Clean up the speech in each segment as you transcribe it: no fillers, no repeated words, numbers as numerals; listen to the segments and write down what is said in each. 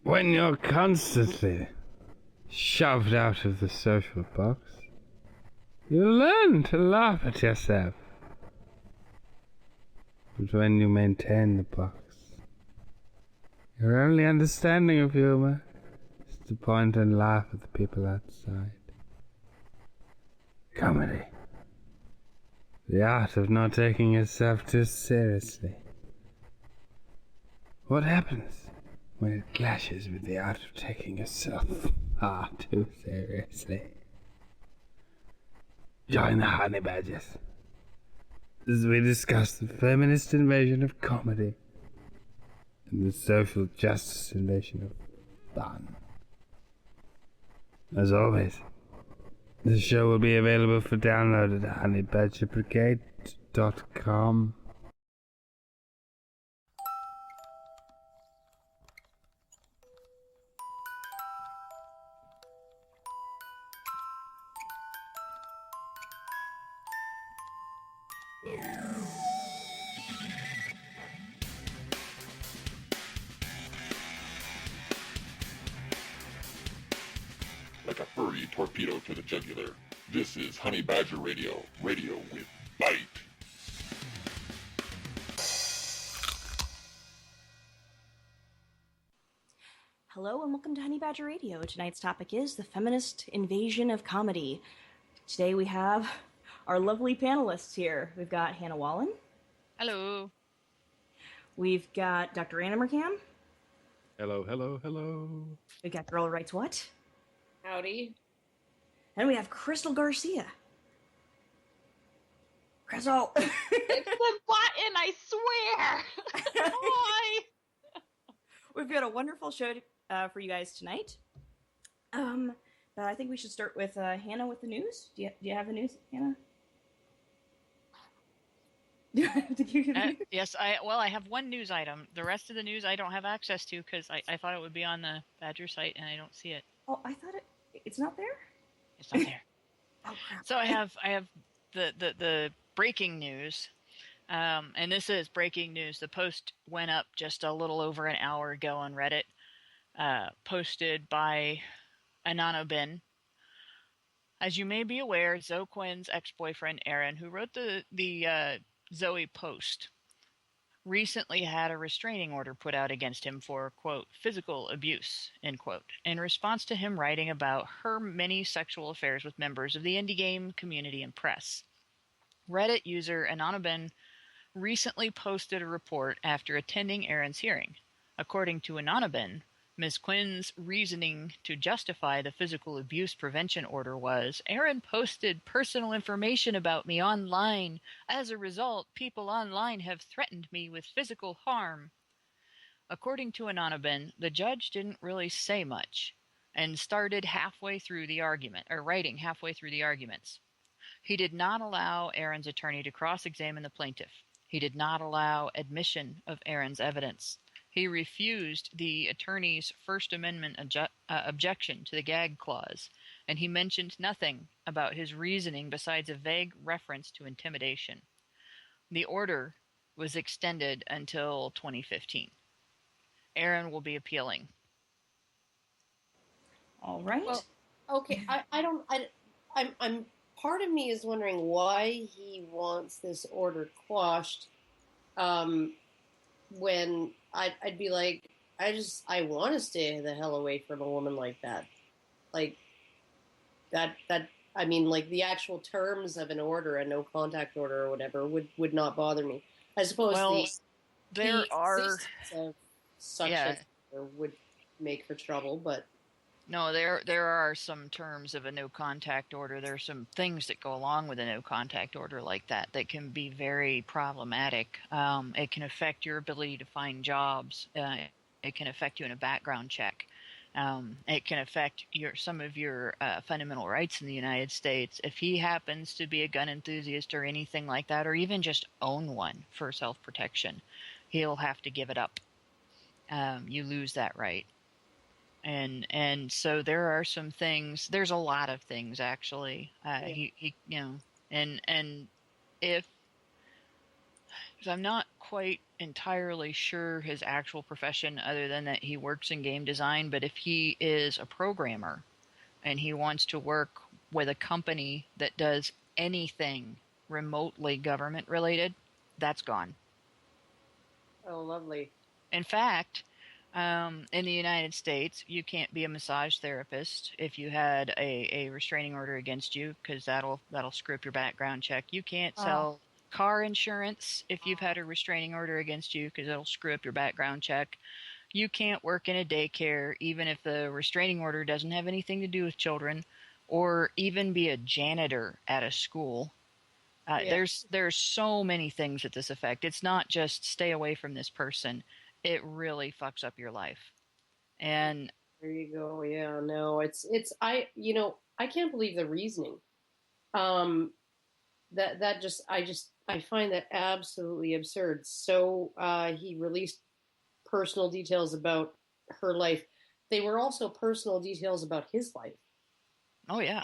When you're constantly shoved out of the social box, you learn to laugh at yourself. But when you maintain the box, your only understanding of humor is to point and laugh at the people outside. Comedy. The art of not taking yourself too seriously. What happens when it clashes with the art of taking yourself far too seriously? Join the Honey Badgers as we discuss the feminist invasion of comedy and the social justice invasion of fun. As always, the show will be available for download at honeybadgerbrigade.com. Like a furry torpedo to the jugular. This is Honey Badger Radio, radio with bite. Hello and welcome to Honey Badger Radio. Tonight's topic is the feminist invasion of comedy. Today we have our lovely panelists here. We've got Hannah Wallen. Hello. We've got Dr. Anna Mercam. Hello, hello, hello. We've got Girl Writes What. Howdy. And we have Crystal Garcia. Crystal! It's the button, I swear! Why? We've got a wonderful show for you guys tonight. But I think we should start with Hannah with the news. Do you have the news, Hannah? Do I have to give you the news? Yes, I have one news item. The rest of the news I don't have access to because I thought it would be on the Badger site and I don't see it. Oh, I thought it's not there? It's not there. Oh, crap. So I have the breaking news. And this is breaking news. The post went up just a little over an hour ago on Reddit, posted by Anonobin. As you may be aware, Zoe Quinn's ex-boyfriend Aaron, who wrote the Zoe post, recently had a restraining order put out against him for, quote, physical abuse, end quote, in response to him writing about her many sexual affairs with members of the indie game community and press. Reddit user Anonobin recently posted a report after attending Aaron's hearing. According to Anonobin, Ms. Quinn's reasoning to justify the physical abuse prevention order was, Aaron posted personal information about me online. As a result, people online have threatened me with physical harm. According to Anonobin, the judge didn't really say much and started halfway through the argument, or writing halfway through the arguments. He did not allow Aaron's attorney to cross-examine the plaintiff. He did not allow admission of Aaron's evidence. He refused the attorney's First Amendment objection to the gag clause, and he mentioned nothing about his reasoning besides a vague reference to intimidation. The order was extended until 2015. Aaron will be appealing. All right. Well, okay, I'm part of me is wondering why he wants this order quashed, when I'd be like, I want to stay the hell away from a woman like that. Like, I mean, like, the actual terms of an order, a no contact order or whatever, would not bother me. I suppose there are existence of such a would make for trouble, but no, there are some terms of a no contact order. There are some things that go along with a no contact order like that can be very problematic. It can affect your ability to find jobs. It can affect you in a background check. It can affect some of your fundamental rights in the United States. If he happens to be a gun enthusiast or anything like that, or even just own one for self-protection, he'll have to give it up. You lose that right. And so there are some things. There's a lot of things actually. He and if because I'm not quite entirely sure his actual profession other than that he works in game design, but if he is a programmer and he wants to work with a company that does anything remotely government related, that's gone. Oh, lovely. In fact, in the United States, you can't be a massage therapist if you had a restraining order against you, because that'll screw up your background check. You can't Oh. sell car insurance if you've had a restraining order against you, because it'll screw up your background check. You can't work in a daycare, even if the restraining order doesn't have anything to do with children, or even be a janitor at a school. Yeah. There's so many things that this affect. It's not just stay away from this person. It really fucks up your life. And There you go. Yeah, no, it's I can't believe the reasoning. Um, that just I find that absolutely absurd. So he released personal details about her life. They were also personal details about his life. oh yeah.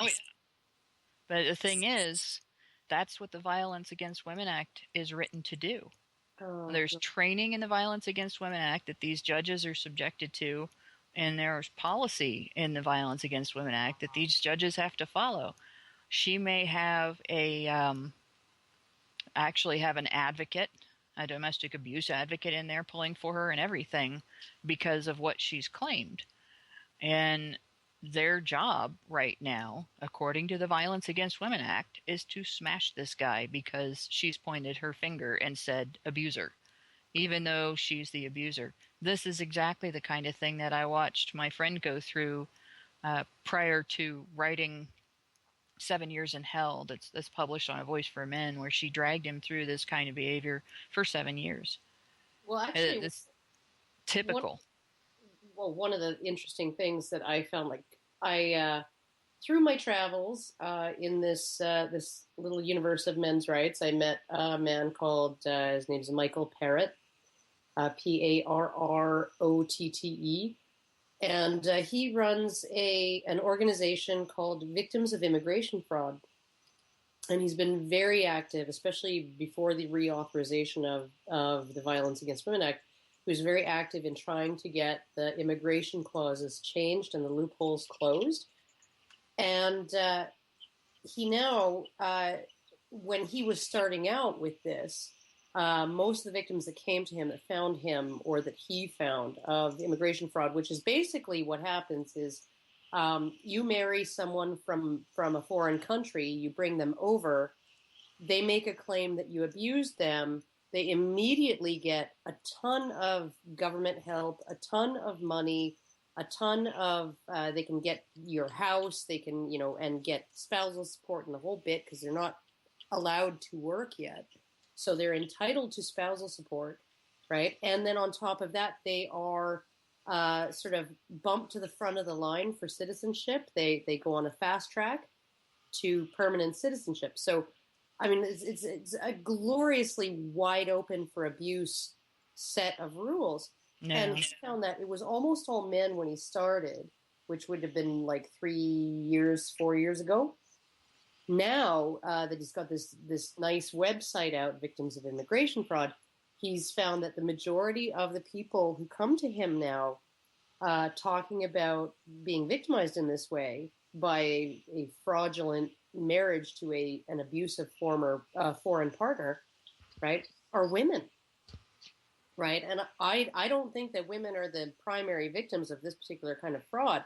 But the thing is, that's what the Violence Against Women Act is written to do. Oh, There's God. training in the Violence Against Women Act that these judges are subjected to, and there's policy in the Violence Against Women Act that these judges have to follow. She may have actually have an advocate, a domestic abuse advocate in there pulling for her and everything because of what she's claimed. And their job right now, according to the Violence Against Women Act, is to smash this guy because she's pointed her finger and said abuser, even though she's the abuser. This is exactly the kind of thing that I watched my friend go through prior to writing 7 Years in Hell, that's published on A Voice for Men, where she dragged him through this kind of behavior for 7 years. Well, actually, It's one typical. one of the interesting things that I found, like I through my travels in this little universe of men's rights, I met a man called his name's Michael Parrott, Parrotte, and he runs an organization called Victims of Immigration Fraud, and he's been very active, especially before the reauthorization of the Violence Against Women Act. He was very active in trying to get the immigration clauses changed and the loopholes closed. And he now, when he was starting out with this, most of the victims that came to him, that found him, or that he found of immigration fraud, which is basically what happens is you marry someone from a foreign country, you bring them over, they make a claim that you abused them, they immediately get a ton of government help, a ton of money, a ton of they can get your house, they can and get spousal support and the whole bit, because they're not allowed to work yet, so they're entitled to spousal support, right? And then on top of that, they are sort of bumped to the front of the line for citizenship. They go on a fast track to permanent citizenship. So, I mean, it's a gloriously wide open for abuse set of rules. Yeah. And he found that it was almost all men when he started, which would have been like 3 years, 4 years ago. Now that he's got this nice website out, Victims of Immigration Fraud, he's found that the majority of the people who come to him now talking about being victimized in this way by a fraudulent marriage to an abusive former foreign partner, right, are women, right? And I don't think that women are the primary victims of this particular kind of fraud.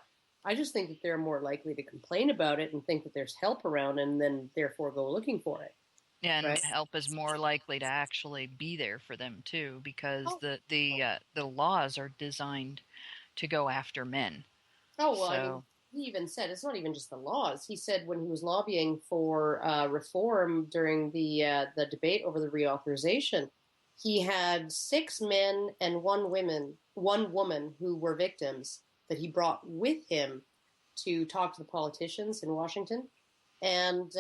I just think that they're more likely to complain about it and think that there's help around, and then therefore go looking for it. Yeah, and Right. help is more likely to actually be there for them too, because Oh, the laws are designed to go after men. well, I mean, So he even said it's not even just the laws. He said when he was lobbying for reform during the debate over the reauthorization, he had 6 men and one woman who were victims that he brought with him to talk to the politicians in Washington, and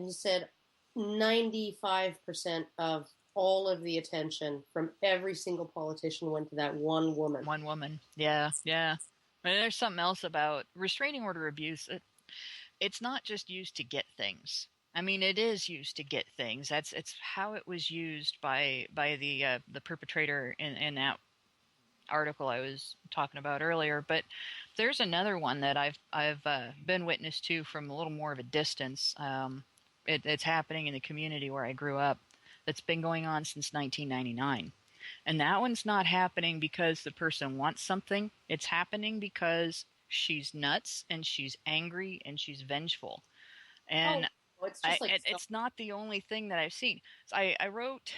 he said 95% of all of the attention from every single politician went to that one woman. one woman, yeah, yeah. And there's something else about restraining order abuse. It's not just used to get things. I mean, it is used to get things. It's how it was used by the perpetrator in that article I was talking about earlier. But there's another one that I've been witness to from a little more of a distance. It's happening in the community where I grew up. That's been going on since 1999. And that one's not happening because the person wants something. It's happening because she's nuts and she's angry and she's vengeful. And It's just like it's not the only thing that I've seen. So I wrote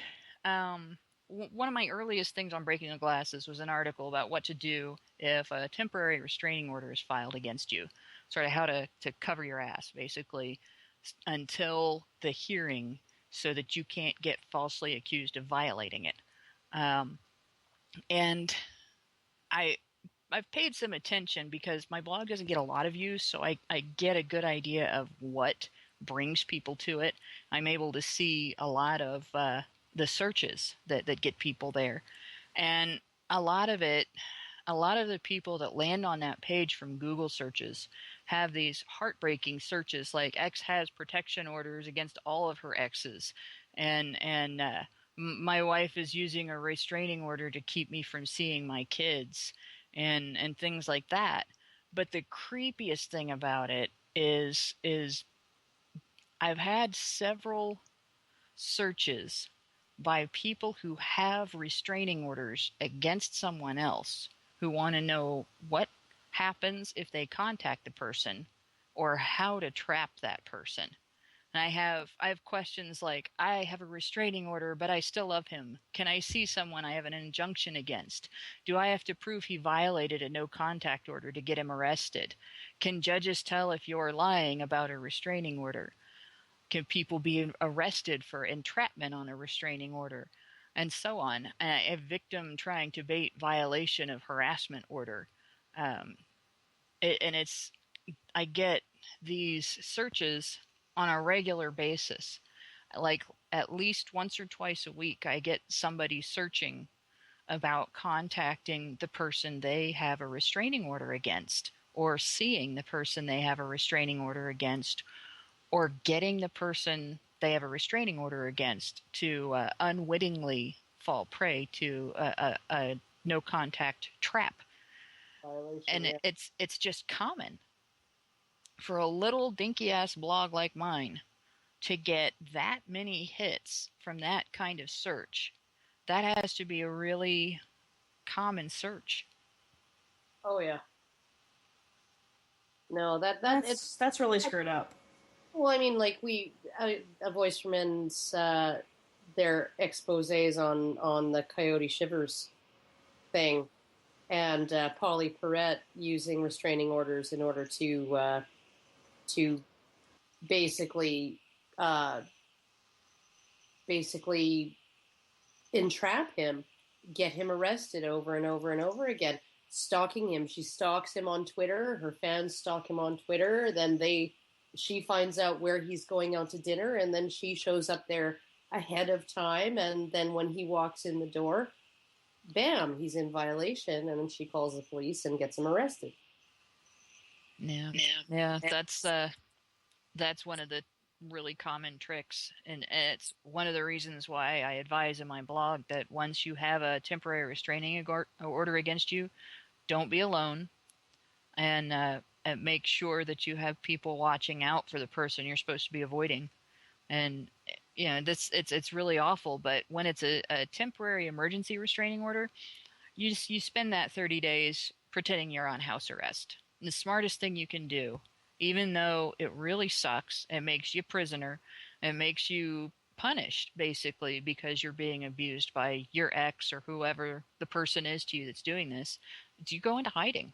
one of my earliest things on Breaking the Glasses was an article about what to do if a temporary restraining order is filed against you, sort of how to cover your ass, basically, until the hearing so that you can't get falsely accused of violating it. And I've paid some attention because my blog doesn't get a lot of views, so I get a good idea of what brings people to it. I'm able to see a lot of the searches that get people there. And a lot of the people that land on that page from Google searches have these heartbreaking searches like X has protection orders against all of her exes. And my wife is using a restraining order to keep me from seeing my kids and things like that. But the creepiest thing about it is I've had several searches by people who have restraining orders against someone else who want to know what happens if they contact the person or how to trap that person. And I have questions like, I have a restraining order, but I still love him. Can I see someone I have an injunction against? Do I have to prove he violated a no contact order to get him arrested? Can judges tell if you're lying about a restraining order? Can people be arrested for entrapment on a restraining order? And so on. A victim trying to bait violation of harassment order. I get these searches on a regular basis. Like at least once or twice a week, I get somebody searching about contacting the person they have a restraining order against, or seeing the person they have a restraining order against, or getting the person they have a restraining order against to unwittingly fall prey to a no contact trap. violation. And Yeah. it's just common for a little dinky ass blog like mine to get that many hits from that kind of search. That has to be a really common search. Oh yeah. No, That's really screwed up. well. I mean, like a Voice for Men's their exposés on the Coyote Shivers thing, and Polly Perrette using restraining orders in order to basically basically entrap him, get him arrested over and over and over again, stalking him. She stalks him on Twitter. Her fans stalk him on Twitter. Then she finds out where he's going out to dinner, and then she shows up there ahead of time. And then when he walks in the door, bam, he's in violation. And then she calls the police and gets him arrested. Yeah. That's one of the really common tricks, and it's one of the reasons why I advise in my blog that once you have a temporary restraining order against you, don't be alone, and make sure that you have people watching out for the person you're supposed to be avoiding. And it's really awful, but when it's a temporary emergency restraining order, you spend that 30 days pretending you're on house arrest. And the smartest thing you can do, even though it really sucks, it makes you a prisoner, it makes you punished basically because you're being abused by your ex or whoever the person is to you that's doing this, you go into hiding.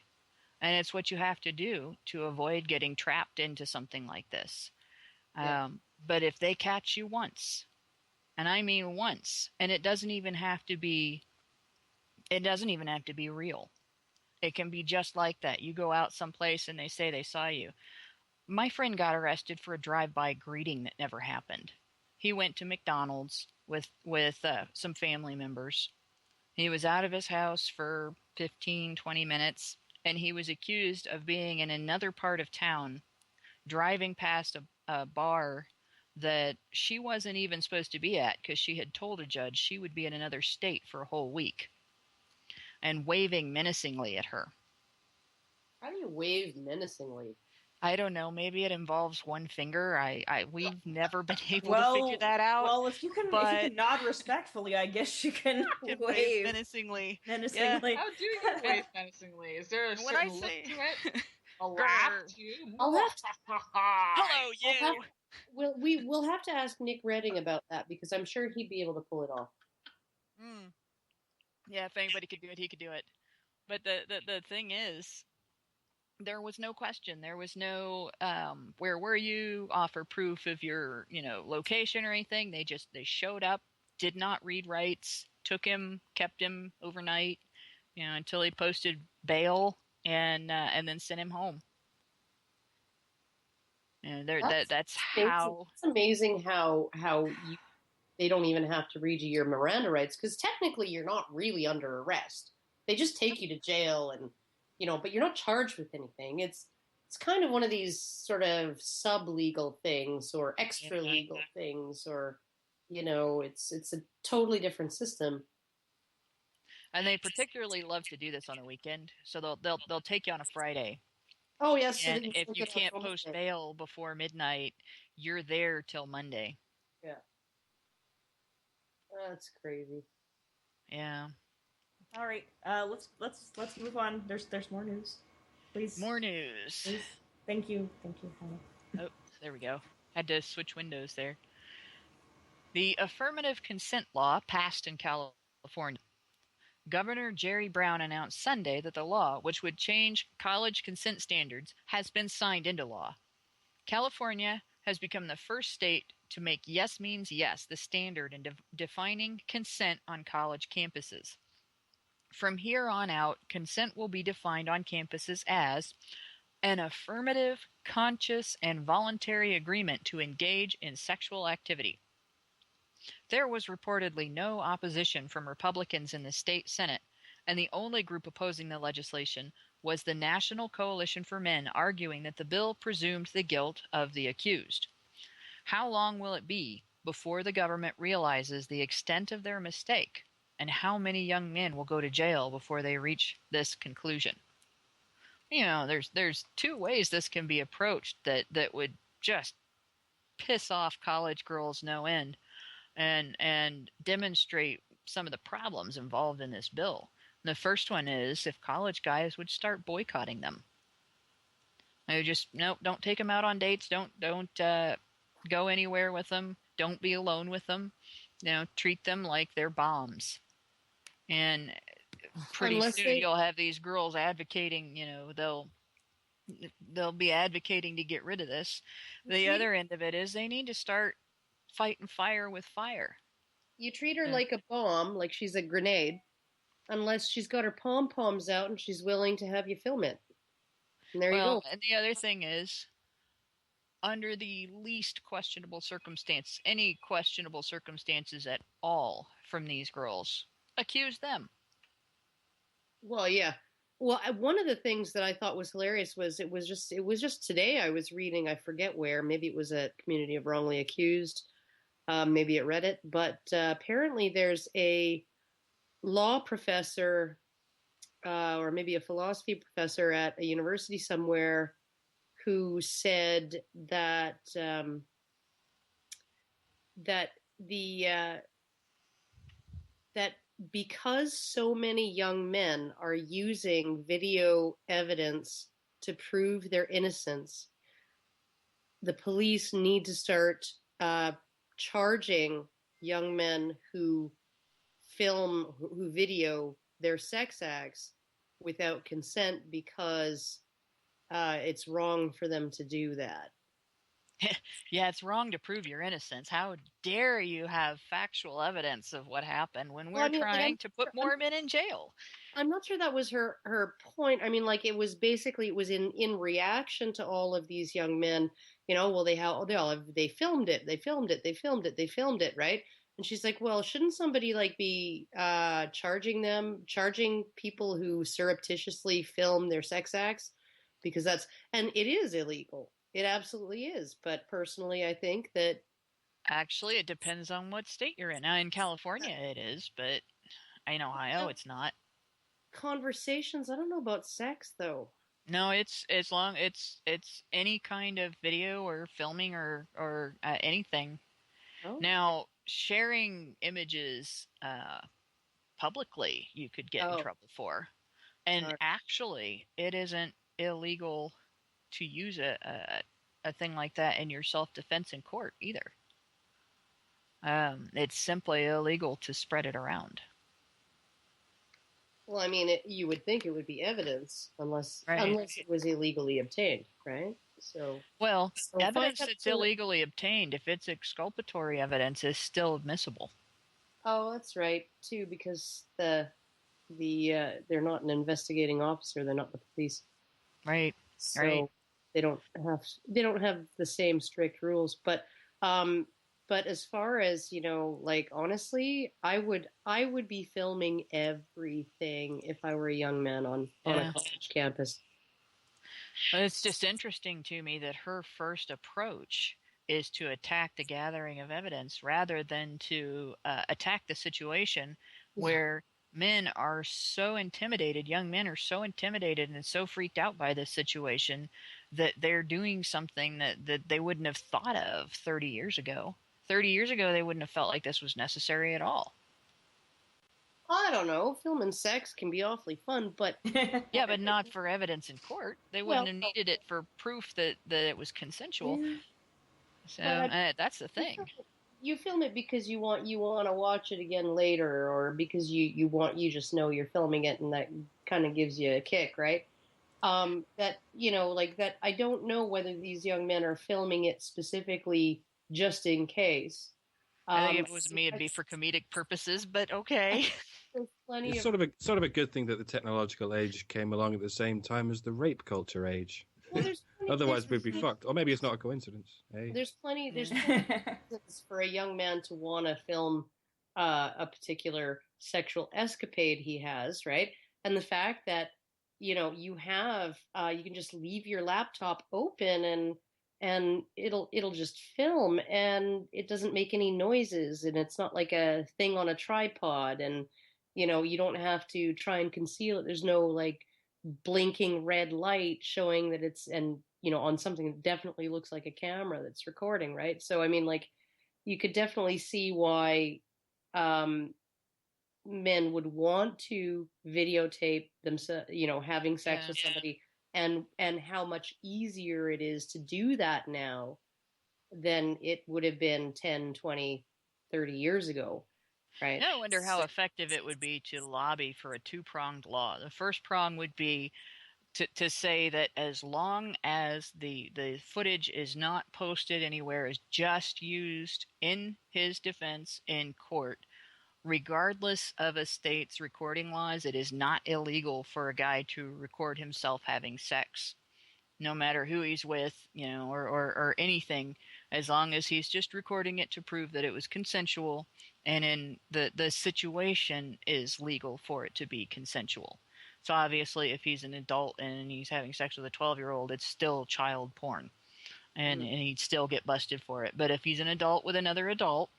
And it's what you have to do to avoid getting trapped into something like this. Yeah. But if they catch you once, and I mean once, and it doesn't even have to be real. It can be just like that. You go out someplace and they say they saw you. My friend got arrested for a drive-by greeting that never happened. He went to McDonald's with some family members. He was out of his house for 15, 20 minutes, and he was accused of being in another part of town, driving past a bar that she wasn't even supposed to be at because she had told a judge she would be in another state for a whole week and waving menacingly at her. How do you wave menacingly? I don't know. Maybe it involves one finger. We've never been able to figure that out. Well, if you can nod respectfully, I guess you can wave menacingly. menacingly. How do you wave menacingly? Is there a When I certain look say to it? A laugh too? I'll have to, hello, you. we'll have to ask Nick Redding about that because I'm sure he'd be able to pull it off. Yeah, if anybody could do it, he could do it. But the thing is, there was no question. There was no where were you? Offer proof of your location or anything. They showed up, did not read rights, took him, kept him overnight, until he posted bail, and then sent him home. And that's how it's amazing how they don't even have to read you your Miranda rights because technically you're not really under arrest. They just take you to jail and but you're not charged with anything. It's kind of one of these sort of sub-legal things or extra legal things or it's a totally different system. And they particularly love to do this on the weekend. So they'll take you on a Friday. Oh yes, and if you can't post bail before midnight, you're there till Monday. Yeah. That's crazy. Yeah. All right, let's move on. There's more news, please. More news. Please. Thank you, Hannah. Oh, there we go. Had to switch windows there. The affirmative consent law passed in California. Governor Jerry Brown announced Sunday that the law, which would change college consent standards, has been signed into law. California has become the first state to make yes means yes the standard in defining consent on college campuses. From here on out, consent will be defined on campuses as an affirmative, conscious, and voluntary agreement to engage in sexual activity. There was reportedly no opposition from Republicans in the state Senate, and the only group opposing the legislation was the National Coalition for Men, arguing that the bill presumed the guilt of the accused. How long will it be before the government realizes the extent of their mistake, and how many young men will go to jail before they reach this conclusion? There's two ways this can be approached that would just piss off college girls no end and demonstrate some of the problems involved in this bill. The first one is if college guys would start boycotting them. They just don't take them out on dates. Don't go anywhere with them. Don't be alone with them. Treat them like they're bombs. And pretty soon you'll have these girls advocating. They'll be advocating to get rid of this. The other end of it is they need to start fighting fire with fire. You treat her like a bomb, like she's a grenade, unless she's got her pom-poms out and she's willing to have you film it. And there you go. And the other thing is, under the least questionable circumstance, any questionable circumstances at all from these girls, accuse them. Well, yeah. Well, one of the things that I thought was hilarious was it was just today I was reading, I forget where, maybe it was a Community of Wrongly Accused, maybe at Reddit, but apparently there's a law professor or maybe a philosophy professor at a university somewhere who said that that because so many young men are using video evidence to prove their innocence, the police need to start charging young men who video their sex acts without consent because it's wrong for them to do that. Yeah, it's wrong to prove your innocence. How dare you have factual evidence of what happened when we're trying to put more men in jail? I'm not sure that was her point. I mean, like it was in reaction to all of these young men. They filmed it, right? And she's like, well, shouldn't somebody be charging people who surreptitiously film their sex acts? Because it is illegal. It absolutely is. But personally, I think that Actually, it depends on what state you're in. Now, in California, it is, but in Ohio, it's not. Conversations. I don't know about sex though. No, it's any kind of video or filming or anything. Oh, Now, sharing images publicly, you could get in oh, trouble for. And all right. actually, it isn't illegal to use a thing like that in your self defense in court either. It's simply illegal to spread it around. Well, I mean, you would think it would be evidence unless Right. unless it was illegally obtained, right? So, Well, find evidence out that's the- illegally obtained, if it's exculpatory evidence, is still admissible. Oh, that's right too, because they're not an investigating officer; they're not the police, Right. so Right. they don't have the same strict rules. But as far as like honestly, I would be filming everything if I were a young man on Yeah. a college campus. But it's just interesting to me that her first approach is to attack the gathering of evidence rather than to attack the situation where men are so intimidated, young men are so intimidated and so freaked out by this situation that they're doing something that they wouldn't have thought of 30 years ago. 30 years ago, they wouldn't have felt like this was necessary at all. I don't know. Filming sex can be awfully fun, but Yeah, but not for evidence in court. They wouldn't have needed it for proof that it was consensual. Yeah. So But that's the thing. you film it because you want to watch it again later, or because you just know you're filming it, and that kind of gives you a kick, right? That like that. I don't know whether these young men are filming it specifically just in case. I think if it was me, it'd be for comedic purposes, but okay. There's plenty It's of sort of a good thing that the technological age came along at the same time as the rape culture age. well, there's plenty, Otherwise, there's we'd be fucked. Or maybe it's not a coincidence. Hey. There's plenty reasons for a young man to want to film a particular sexual escapade he has, right? And the fact that you have you can just leave your laptop open and it'll just film, and it doesn't make any noises, and it's not like a thing on a tripod, and you don't have to try and conceal it. There's no like blinking red light showing that it's on something that definitely looks like a camera that's recording, right? So I mean, like, you could definitely see why men would want to videotape themselves, having sex with somebody, and how much easier it is to do that now than it would have been 10, 20, 30 years ago, right? I wonder how effective it would be to lobby for a two-pronged law. The first prong would be to say that as long as the footage is not posted anywhere, is just used in his defense in court, regardless of a state's recording laws, it is not illegal for a guy to record himself having sex, no matter who he's with, or anything, as long as he's just recording it to prove that it was consensual, and in the situation is legal for it to be consensual. So obviously, if he's an adult and he's having sex with a 12-year-old, it's still child porn, and he'd still get busted for it. But if he's an adult with another adult,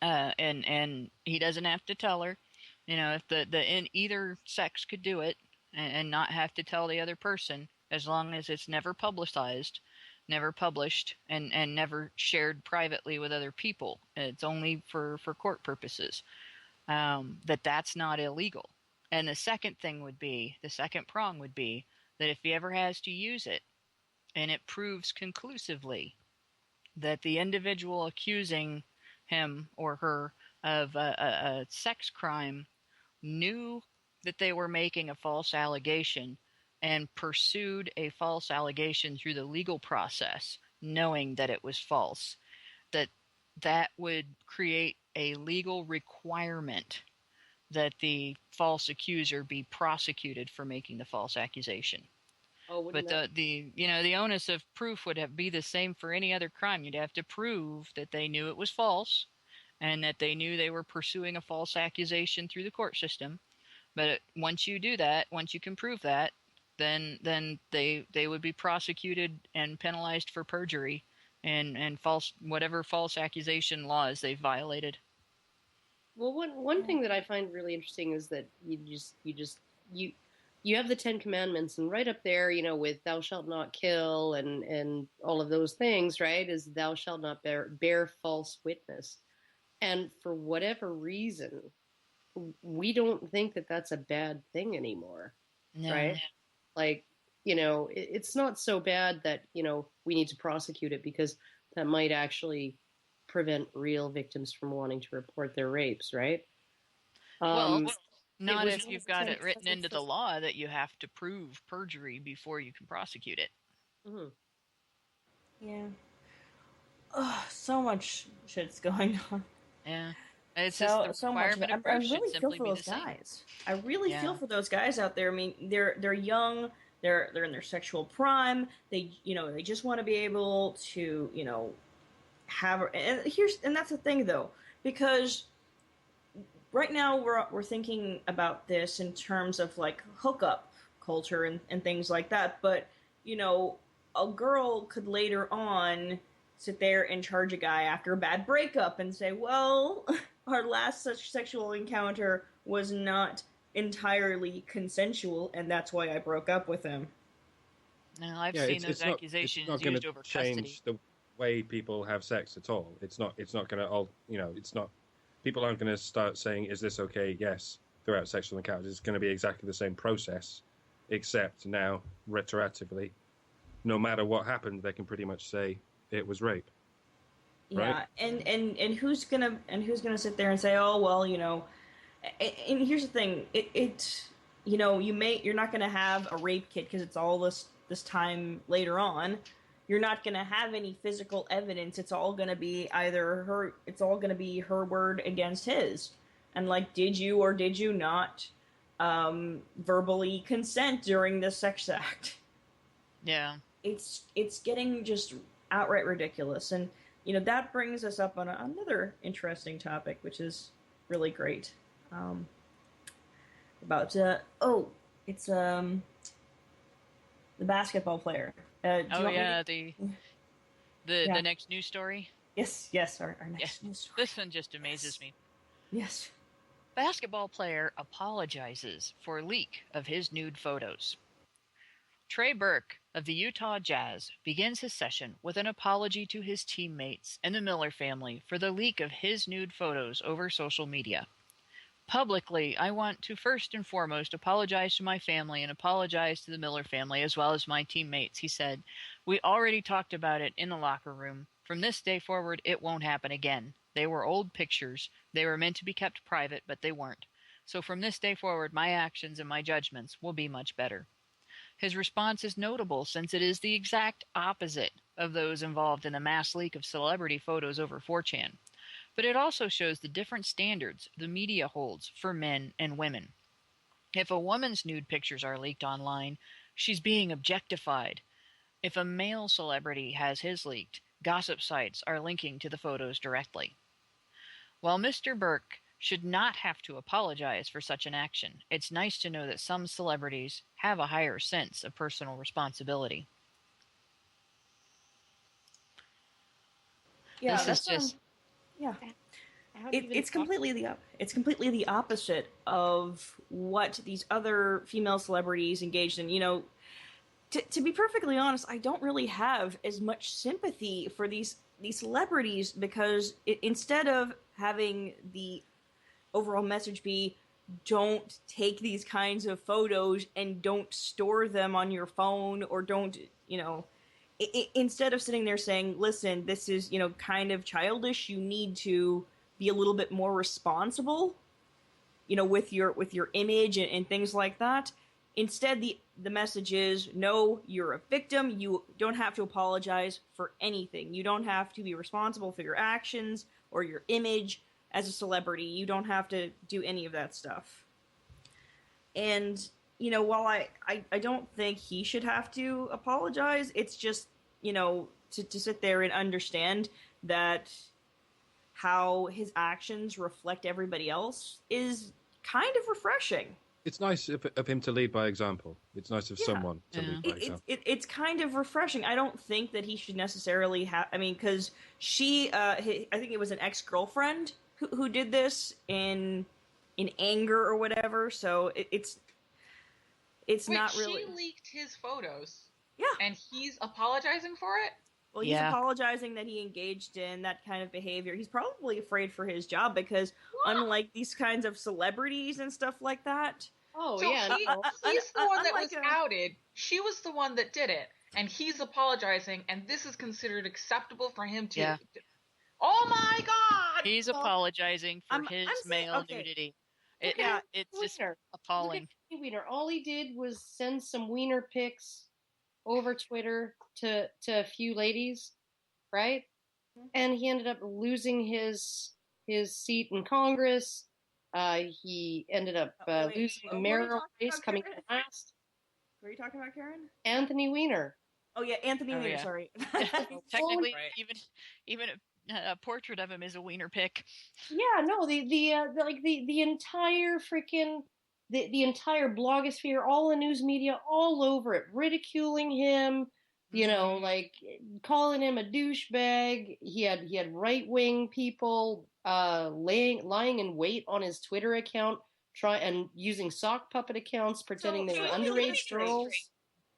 and he doesn't have to tell her, if in either sex could do it and not have to tell the other person, as long as it's never publicized, never published, and never shared privately with other people. It's only for court purposes. That's not illegal. And the second prong would be that if he ever has to use it, and it proves conclusively that the individual accusing him or her of a sex crime knew that they were making a false allegation and pursued a false allegation through the legal process, knowing that it was false, that would create a legal requirement that the false accuser be prosecuted for making the false accusation. But the onus of proof would be the same for any other crime. You'd have to prove that they knew it was false, and that they knew they were pursuing a false accusation through the court system. But once you do that, once you can prove that, then they would be prosecuted and penalized for perjury and whatever false accusation laws they've violated. Well, one thing that I find really interesting is that you have the Ten Commandments, and right up there, with "Thou shalt not kill" and all of those things, right? Is "Thou shalt not bear false witness," and for whatever reason, we don't think that that's a bad thing anymore, No. right? Like, it's not so bad that we need to prosecute it, because that might actually prevent real victims from wanting to report their rapes, right? Well, Um, not was if you've got it written into the law that you have to prove perjury before you can prosecute it. Mhm. Yeah. Oh, so much shit's going on. Yeah. It's So just the so much. requirement I approach should really feel simply for be those the same. guys. I really feel Yeah. for those guys out there. I mean, they're young. They're in their sexual prime. They just want to be able to have. And that's the thing though, because right now we're thinking about this in terms of like hookup culture and things like that. But a girl could later on sit there and charge a guy after a bad breakup and say, "Well, our last such sexual encounter was not entirely consensual, and that's why I broke up with him." No, I've Yeah, seen those it's accusations not going used to over custody. change the way people have sex at all. It's not going to all, it's not, people aren't going to start saying, is this okay? Yes, throughout sexual encounters. It's going to be exactly the same process, except now retroactively, no matter what happened, they can pretty much say it was rape. Yeah, Right? and who's gonna sit there and say, "Oh, well, and here's the thing, you're not gonna have a rape kit because it's all this time later on. You're not gonna have any physical evidence. It's all gonna be her word against his, and like, did you or did you not verbally consent during this sex act?" Yeah. It's getting just outright ridiculous, and that brings us up on another interesting topic, which is really great. About it's the basketball player. Oh yeah, the next news story. Yes, our next news story. This one just amazes me. Yes. Basketball player apologizes for leak of his nude photos. Trey Burke of the Utah Jazz begins his session with an apology to his teammates and the Miller family for the leak of his nude photos over social media. Publicly, I want to first and foremost apologize to my family and apologize to the Miller family as well as my teammates, he said. We already talked about it in the locker room. From this day forward, it won't happen again. They were old pictures. They were meant to be kept private, but they weren't. So from this day forward, my actions and my judgments will be much better. His response is notable since it is the exact opposite of those involved in the mass leak of celebrity photos over 4chan. But it also shows the different standards the media holds for men and women. If a woman's nude pictures are leaked online, she's being objectified. If a male celebrity has his leaked, gossip sites are linking to the photos directly. While Mr. Burke should not have to apologize for such an action, it's nice to know that some celebrities have a higher sense of personal responsibility. Yeah, This is that's just yeah. It's completely the opposite of what these other female celebrities engaged in. To be perfectly honest, I don't really have as much sympathy for these celebrities, because instead of having the overall message be, don't take these kinds of photos and don't store them on your phone, or don't, instead of sitting there saying, listen, this is, kind of childish, you need to be a little bit more responsible, with your image and things like that. Instead, the message is, no, you're a victim. You don't have to apologize for anything. You don't have to be responsible for your actions or your image as a celebrity. You don't have to do any of that stuff. And, while I don't think he should have to apologize, it's just, to sit there and understand that how his actions reflect everybody else is kind of refreshing. It's nice of him to lead by example. It's nice of someone to lead by example. It's kind of refreshing. I don't think that he should necessarily have. I mean, because I think it was an ex-girlfriend who did this in anger or whatever. So it's Wait, not really. She leaked his photos. Yeah. And he's apologizing for it? Well, he's apologizing that he engaged in that kind of behavior. He's probably afraid for his job because, unlike these kinds of celebrities and stuff like that. Oh, so yeah. He's the one that was outed. She was the one that did it. And he's apologizing, and this is considered acceptable for him to. Yeah. Oh my God! He's apologizing for his male nudity. It's just appalling. Look at Wiener. All he did was send some wiener pics over Twitter to a few ladies, right? And he ended up losing his seat in Congress. He ended up losing the mayoral race, coming last. Were you talking about, Karen? Anthony Weiner. Oh yeah, Anthony Weiner. Sorry. Technically, even a portrait of him is a wiener pic. Yeah, no, the entire freaking the entire blogosphere, all the news media, all over it, ridiculing him. You know, like calling him a douchebag. He had right wing people lying in wait on his Twitter account, and using sock puppet accounts, pretending they were underage girls.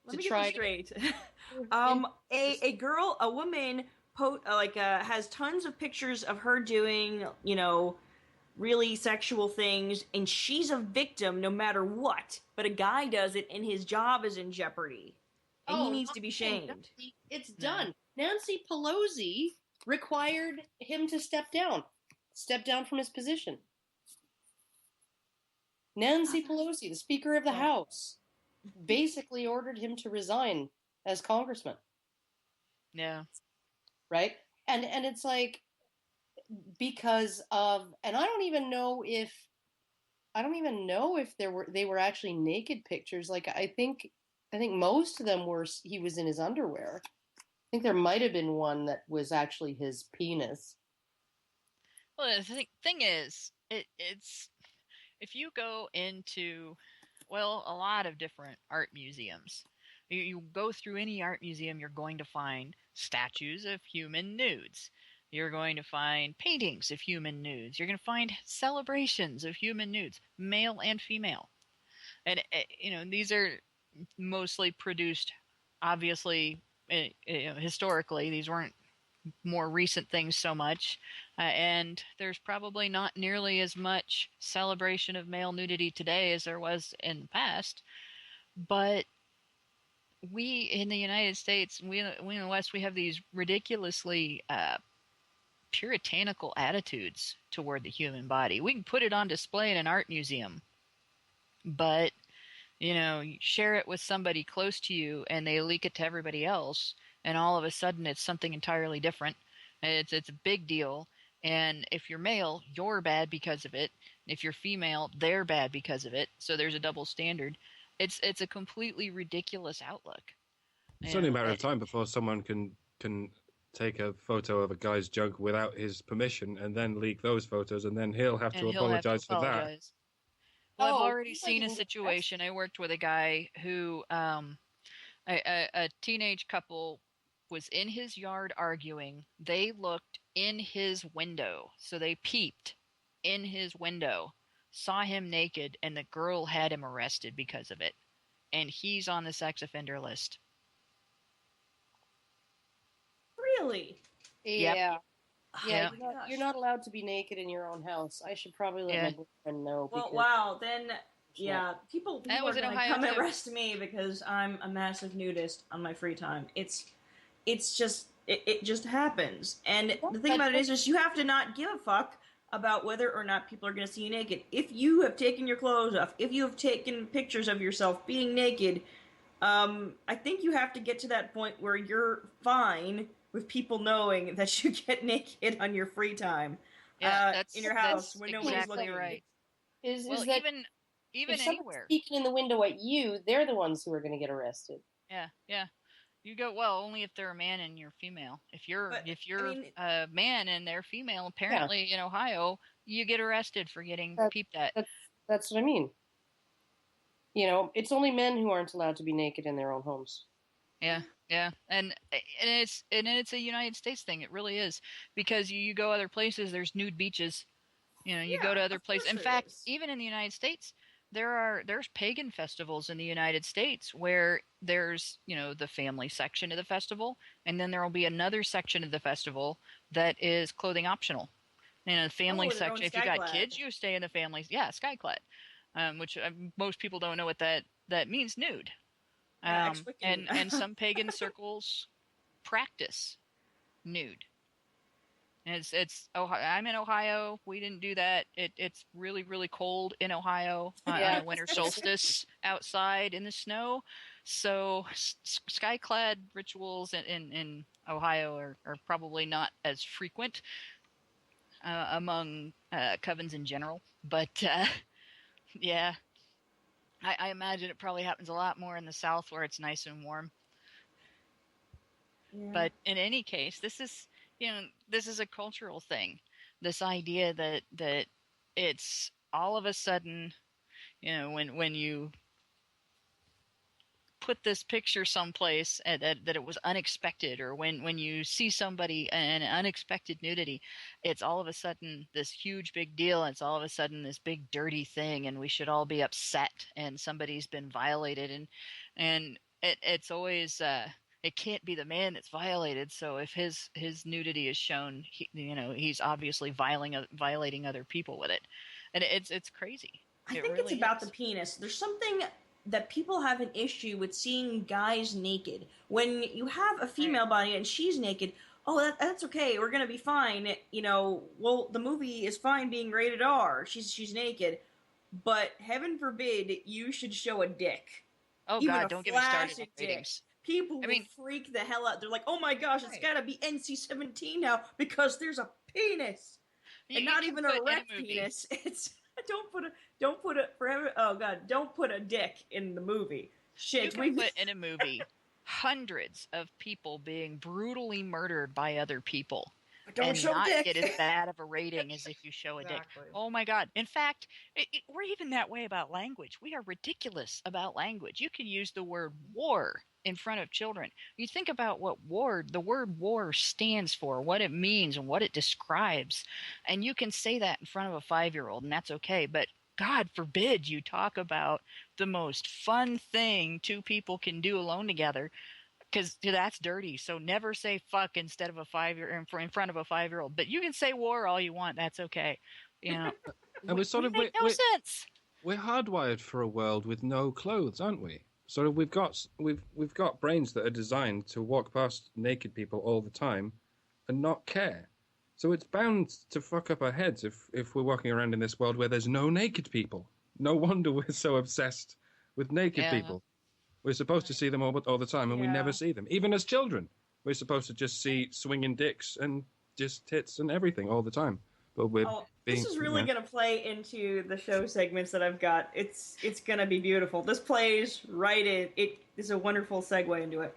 Let me get this straight. A woman has tons of pictures of her doing, really sexual things, and she's a victim no matter what. But a guy does it, and his job is in jeopardy, and he needs to be shamed. It's done. Nancy Pelosi required him to step down from his position. Nancy Pelosi, the Speaker of the House, basically ordered him to resign as congressman. Yeah. Right? And it's like, because of, and I don't even know if they were actually naked pictures. Like I think most of them were, he was in his underwear. I think there might have been one that was actually his penis. Well, the thing is, it's if you go into, well, a lot of different art museums, you go through any art museum, you're going to find statues of human nudes. You're going to find paintings of human nudes. You're going to find celebrations of human nudes, male and female. And, these are mostly produced, obviously, historically. These weren't more recent things so much. And there's probably not nearly as much celebration of male nudity today as there was in the past. But we in the United States, we in the West, we have these ridiculously puritanical attitudes toward the human body. We can put it on display in an art museum, but you share it with somebody close to you and they leak it to everybody else, and all of a sudden it's something entirely different. It's a big deal, and if you're male, you're bad because of it. If you're female, they're bad because of it. So there's a double standard. It's a completely ridiculous outlook. It's only a matter of time before someone can take a photo of a guy's junk without his permission and then leak those photos, and then he'll have to apologize for that. Well, I've already seen a situation. I worked with a guy who, a teenage couple was in his yard arguing. They looked in his window, so they peeped in his window, saw him naked, and the girl had him arrested because of it. And he's on the sex offender list. Really? Yeah. Yep. Yeah, you're not allowed to be naked in your own house. I should probably let my boyfriend know. Well, wow, then, people are going to come and arrest me because I'm a massive nudist on my free time. It just happens. And the thing about it is just you have to not give a fuck about whether or not people are going to see you naked. If you have taken your clothes off, if you have taken pictures of yourself being naked, I think you have to get to that point where you're fine with people knowing that you get naked on your free time, in your house when nobody's looking. Right. Is that even if anywhere peeking in the window at you, they're the ones who are going to get arrested. Yeah. You go, well, only if they're a man and you're female. If you're a man and they're female, apparently in Ohio, you get arrested for getting peeped at. That's what I mean. You know, it's only men who aren't allowed to be naked in their own homes. Yeah, yeah, and it's a United States thing. It really is, because you go other places, there's nude beaches. You know, you go to other places. In fact, even in the United States, there's pagan festivals in the United States where there's, you know, the family section of the festival, and then there will be another section of the festival that is clothing optional. You know, the family section. If you got kids, you stay in the families. Yeah, skyclad, which most people don't know what that means. Nude. And some pagan circles practice nude. And it's Ohio. I'm in Ohio. We didn't do that. It's really, really cold in Ohio on winter solstice outside in the snow. So skyclad rituals in Ohio are probably not as frequent among covens in general. But yeah, I imagine it probably happens a lot more in the South where it's nice and warm. Yeah. But in any case, this is a cultural thing. This idea that it's all of a sudden, you know, when you put this picture someplace that it was unexpected, or when you see somebody an unexpected nudity, it's all of a sudden this huge big deal. It's all of a sudden this big dirty thing, and we should all be upset, and somebody's been violated, and it's always it can't be the man that's violated. So if his nudity is shown, he's obviously violating other people with it, and it's crazy. I think it's about the penis. There's something that people have an issue with seeing guys naked. When you have a female body and she's naked, that's okay. We're gonna be fine. You know, well, the movie is fine being rated R. She's naked, but heaven forbid you should show a dick. Oh God, don't get me started on ratings. People will freak the hell out. They're like, oh my gosh, it's gotta be NC-17 now because there's a penis. And not even a erect penis. It's don't put a dick in the movie. Shit, you can put in a movie hundreds of people being brutally murdered by other people. Don't show not dick. Get as bad of a rating as if you show a dick. Oh my God. In fact, we're even that way about language. We are ridiculous about language. You can use the word war in front of children. You think about what the word war stands for, what it means and what it describes. And you can say that in front of a 5-year-old, and that's okay. But God forbid you talk about the most fun thing two people can do alone together, because that's dirty. So never say fuck instead of a 5-year in front of a 5-year-old. But you can say war all you want. That's okay. You know, and we make no sense. We're hardwired for a world with no clothes, aren't we? Sort of, we've got brains that are designed to walk past naked people all the time and not care. So it's bound to fuck up our heads if we're walking around in this world where there's no naked people. No wonder we're so obsessed with naked people. We're supposed to see them all the time, and we never see them. Even as children, we're supposed to just see swinging dicks and just tits and everything all the time. But this is really going to play into the show segments that I've got. It's going to be beautiful. This plays right in. It is a wonderful segue into it.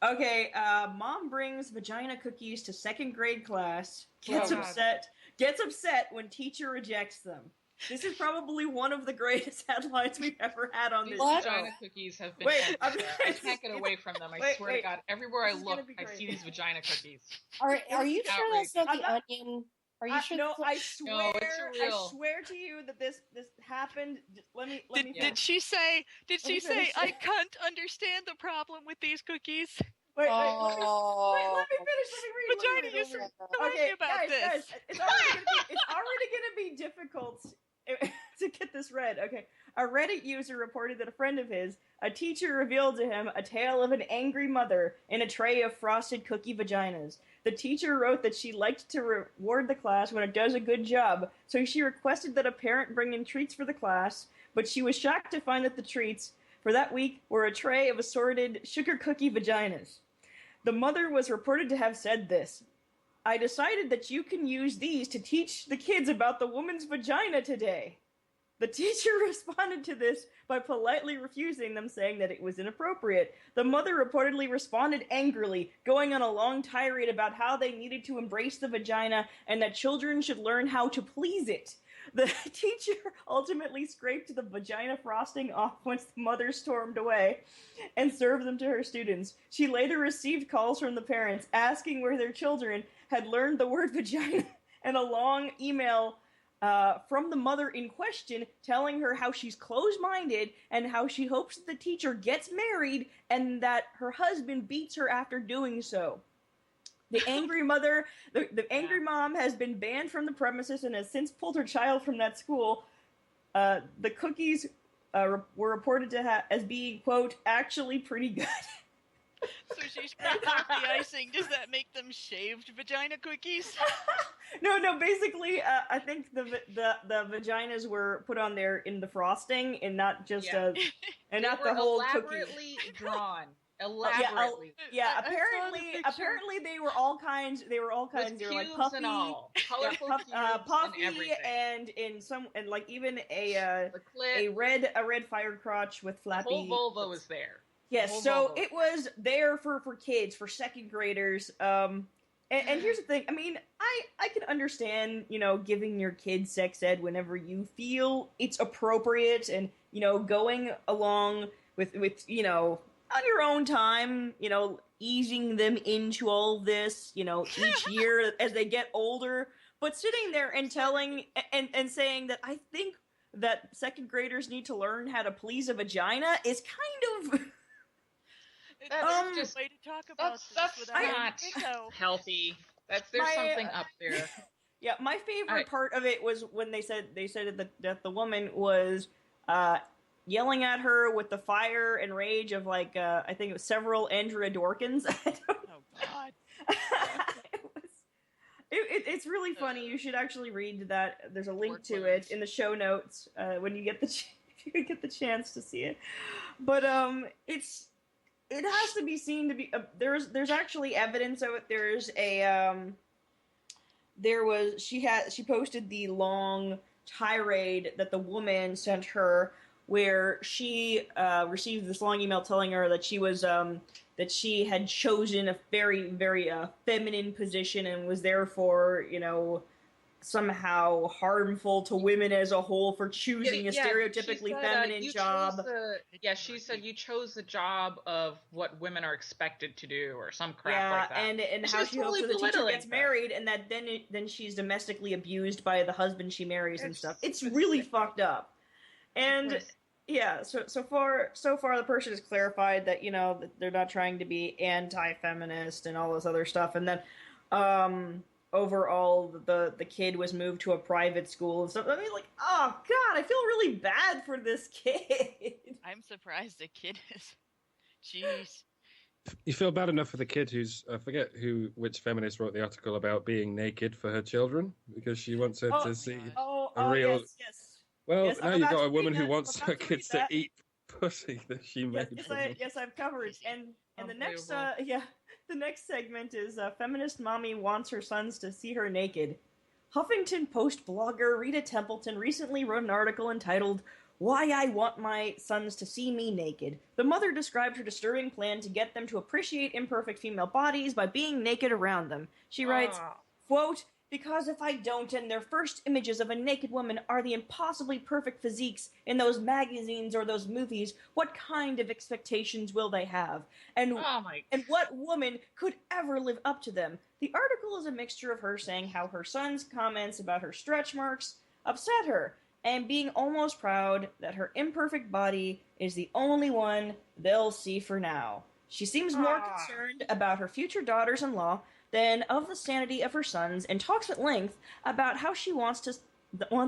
Okay, mom brings vagina cookies to 2nd grade class. Gets upset when teacher rejects them. This is probably one of the greatest headlines we've ever had on this show. Vagina cookies have been I can't get away from them. I swear to God, everywhere I look, I see these vagina cookies. Are you sure that's not the Onion? Are you sure? No, I swear to you that this happened. Let me. Did she say? I can't understand the problem with these cookies? Wait, let me finish. Vagina user, tell me about this. Guys, it's already gonna be difficult to get this read. Okay, a Reddit user reported that a friend of his, a teacher, revealed to him a tale of an angry mother in a tray of frosted cookie vaginas. The teacher wrote that she liked to reward the class when it does a good job, so she requested that a parent bring in treats for the class, but she was shocked to find that the treats for that week were a tray of assorted sugar cookie vaginas. The mother was reported to have said this: "I decided that you can use these to teach the kids about the woman's vagina today." The teacher responded to this by politely refusing them, saying that it was inappropriate. The mother reportedly responded angrily, going on a long tirade about how they needed to embrace the vagina and that children should learn how to please it. The teacher ultimately scraped the vagina frosting off once the mother stormed away and served them to her students. She later received calls from the parents asking where their children had learned the word vagina and a long email from the mother in question telling her how she's closed-minded and how she hopes that the teacher gets married and that her husband beats her after doing so. The angry mother, the angry mom has been banned from the premises and has since pulled her child from that school. The cookies were reported to as being, quote, actually pretty good. So she scraped off the icing. Does that make them shaved vagina cookies? No. Basically, I think the vaginas were put on there in the frosting and not just and not the whole elaborately cookie. drawn. Elaborately. Apparently they were all kinds. They were all kinds. They were like puffy, and all. Colorful puffy, and everything. and like even a red fire crotch with flappy. The whole vulva was there. Yes, so it was there for kids, for second graders. And here's the thing. I mean, I can understand, giving your kid sex ed whenever you feel it's appropriate and, going along with on your own time, easing them into all this, each year as they get older. But sitting there and telling and saying that I think that second graders need to learn how to please a vagina is kind of... That's just a way to talk about that's not healthy. There's something up there. Yeah, my favorite part of it was when they said that the woman was yelling at her with the fire and rage of like I think it was several Andrea Dorkins. Oh God. It's really funny. You should actually read that. There's a link to it in the show notes when you get if you get the chance to see it. But it has to be seen to be there's actually evidence of it. She posted the long tirade that the woman sent her, where she received this long email telling her that she was that she had chosen a very, very feminine position and was therefore somehow harmful to women as a whole for choosing a stereotypically feminine job. She said you chose the job of what women are expected to do, or some crap like that. And how she hopes that the teacher gets married, and that then she's domestically abused by the husband she marries and stuff. It's really fucked up. And so far the person has clarified that that they're not trying to be anti-feminist and all this other stuff, and then overall, the kid was moved to a private school and stuff. I mean, like, oh God, I feel really bad for this kid. I'm surprised the kid is. Jeez. You feel bad enough for the kid who's, I forget which feminist wrote the article about being naked for her children because she wants her to see a real. Yes. Well, yes, now you've got a woman who wants her kids to eat pussy that she made. Yes, I've covered. And the next the next segment is feminist mommy wants her sons to see her naked. Huffington Post blogger Rita Templeton recently wrote an article entitled "Why I Want My Sons to See Me Naked." The mother described her disturbing plan to get them to appreciate imperfect female bodies by being naked around them. She writes, quote, "Because if I don't, and their first images of a naked woman are the impossibly perfect physiques in those magazines or those movies, what kind of expectations will they have? And what woman could ever live up to them?" The article is a mixture of her saying how her son's comments about her stretch marks upset her, and being almost proud that her imperfect body is the only one they'll see for now. She seems more concerned about her future daughters-in-law than of the sanity of her sons, and talks at length about how she wants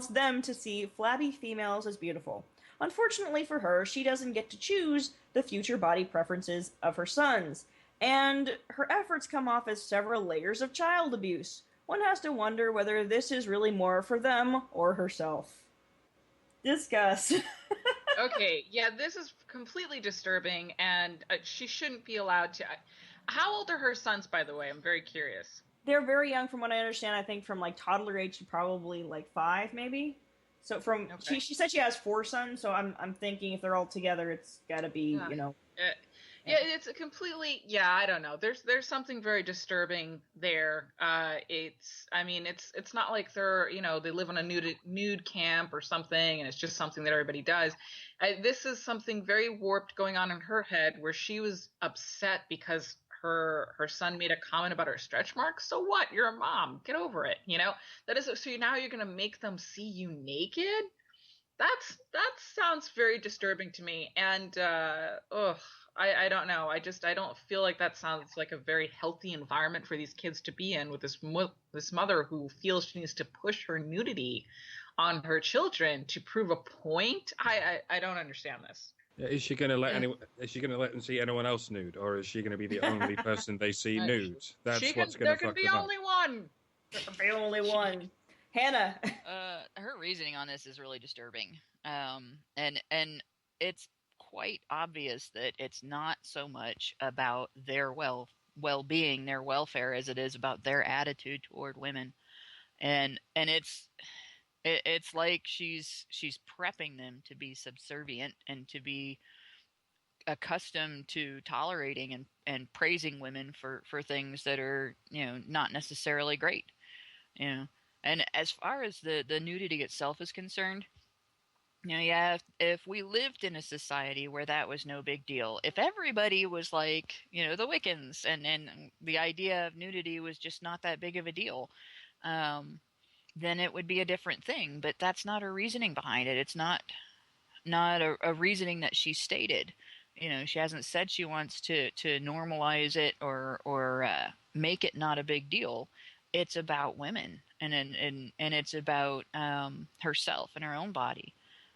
them to see flabby females as beautiful. Unfortunately for her, she doesn't get to choose the future body preferences of her sons, and her efforts come off as several layers of child abuse. One has to wonder whether this is really more for them or herself. Discuss. Okay, yeah, this is completely disturbing, and she shouldn't be allowed to... How old are her sons, by the way? I'm very curious. They're very young, from what I understand. I think from like toddler age to probably like 5, maybe. So she said she has 4 sons. So I'm thinking if they're all together, it's got to be Yeah, it's a completely, yeah, I don't know. There's something very disturbing there. It's not like they're, they live on a nude camp or something and it's just something that everybody does. This is something very warped going on in her head where she was upset because her son made a comment about her stretch marks. So what? You're a mom. Get over it, That is, so now you're going to make them see you naked? That sounds very disturbing to me, and I don't know. I don't feel like that sounds like a very healthy environment for these kids to be in with this mother who feels she needs to push her nudity on her children to prove a point. I don't understand this. Is she going to let Is she going to let them see anyone else nude, or is she going to be the only person they see nude? That's what's going to fuck them up. There can be only one. There can be only one. Hannah. Her reasoning on this is really disturbing. And it's quite obvious that it's not so much about their well-being, their welfare, as it is about their attitude toward women. And it's like she's prepping them to be subservient and to be accustomed to tolerating and praising women for things that are, not necessarily great. And as far as the nudity itself is concerned, if we lived in a society where that was no big deal, if everybody was like, the Wiccans and the idea of nudity was just not that big of a deal, then it would be a different thing. But that's not her reasoning behind it. It's not a reasoning that she stated. She hasn't said she wants to normalize it or make it not a big deal. It's about women and it's about herself and her own body.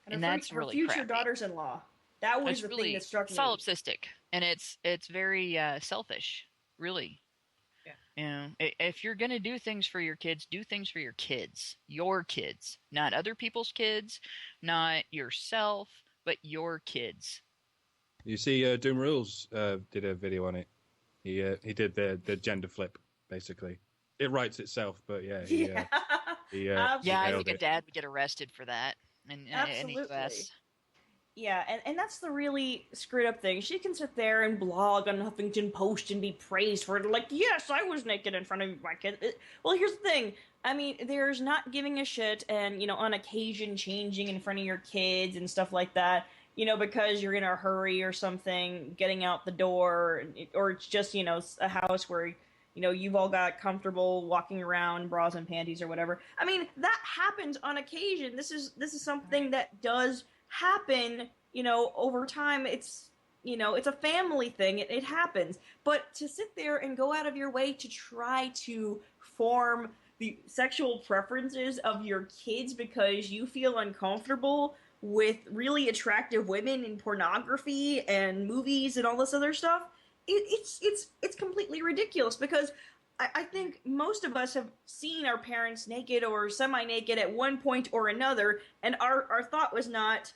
And that's really her future crappy. daughters-in-law. That was the thing that struck me. Solipsistic, and it's very selfish, really. Yeah. If you're going to do things for your kids, do things for your kids, not other people's kids, not yourself, but your kids. You see, Doom Rules did a video on it. He did the gender flip, basically. It writes itself, but yeah. I think a dad would get arrested for that in the US. Yeah, and that's the really screwed up thing. She can sit there and blog on Huffington Post and be praised for it. Like, yes, I was naked in front of my kid. Well, here's the thing. I mean, there's not giving a shit and, on occasion changing in front of your kids and stuff like that, because you're in a hurry or something, getting out the door, or it's just, a house where you've all got comfortable walking around, bras and panties or whatever. I mean, that happens on occasion. This is something that does happen, over time. It's, it's a family thing. It happens. But to sit there and go out of your way to try to form the sexual preferences of your kids because you feel uncomfortable with really attractive women in pornography and movies and all this other stuff, it's completely ridiculous, because I think most of us have seen our parents naked or semi-naked at one point or another, and our thought was not,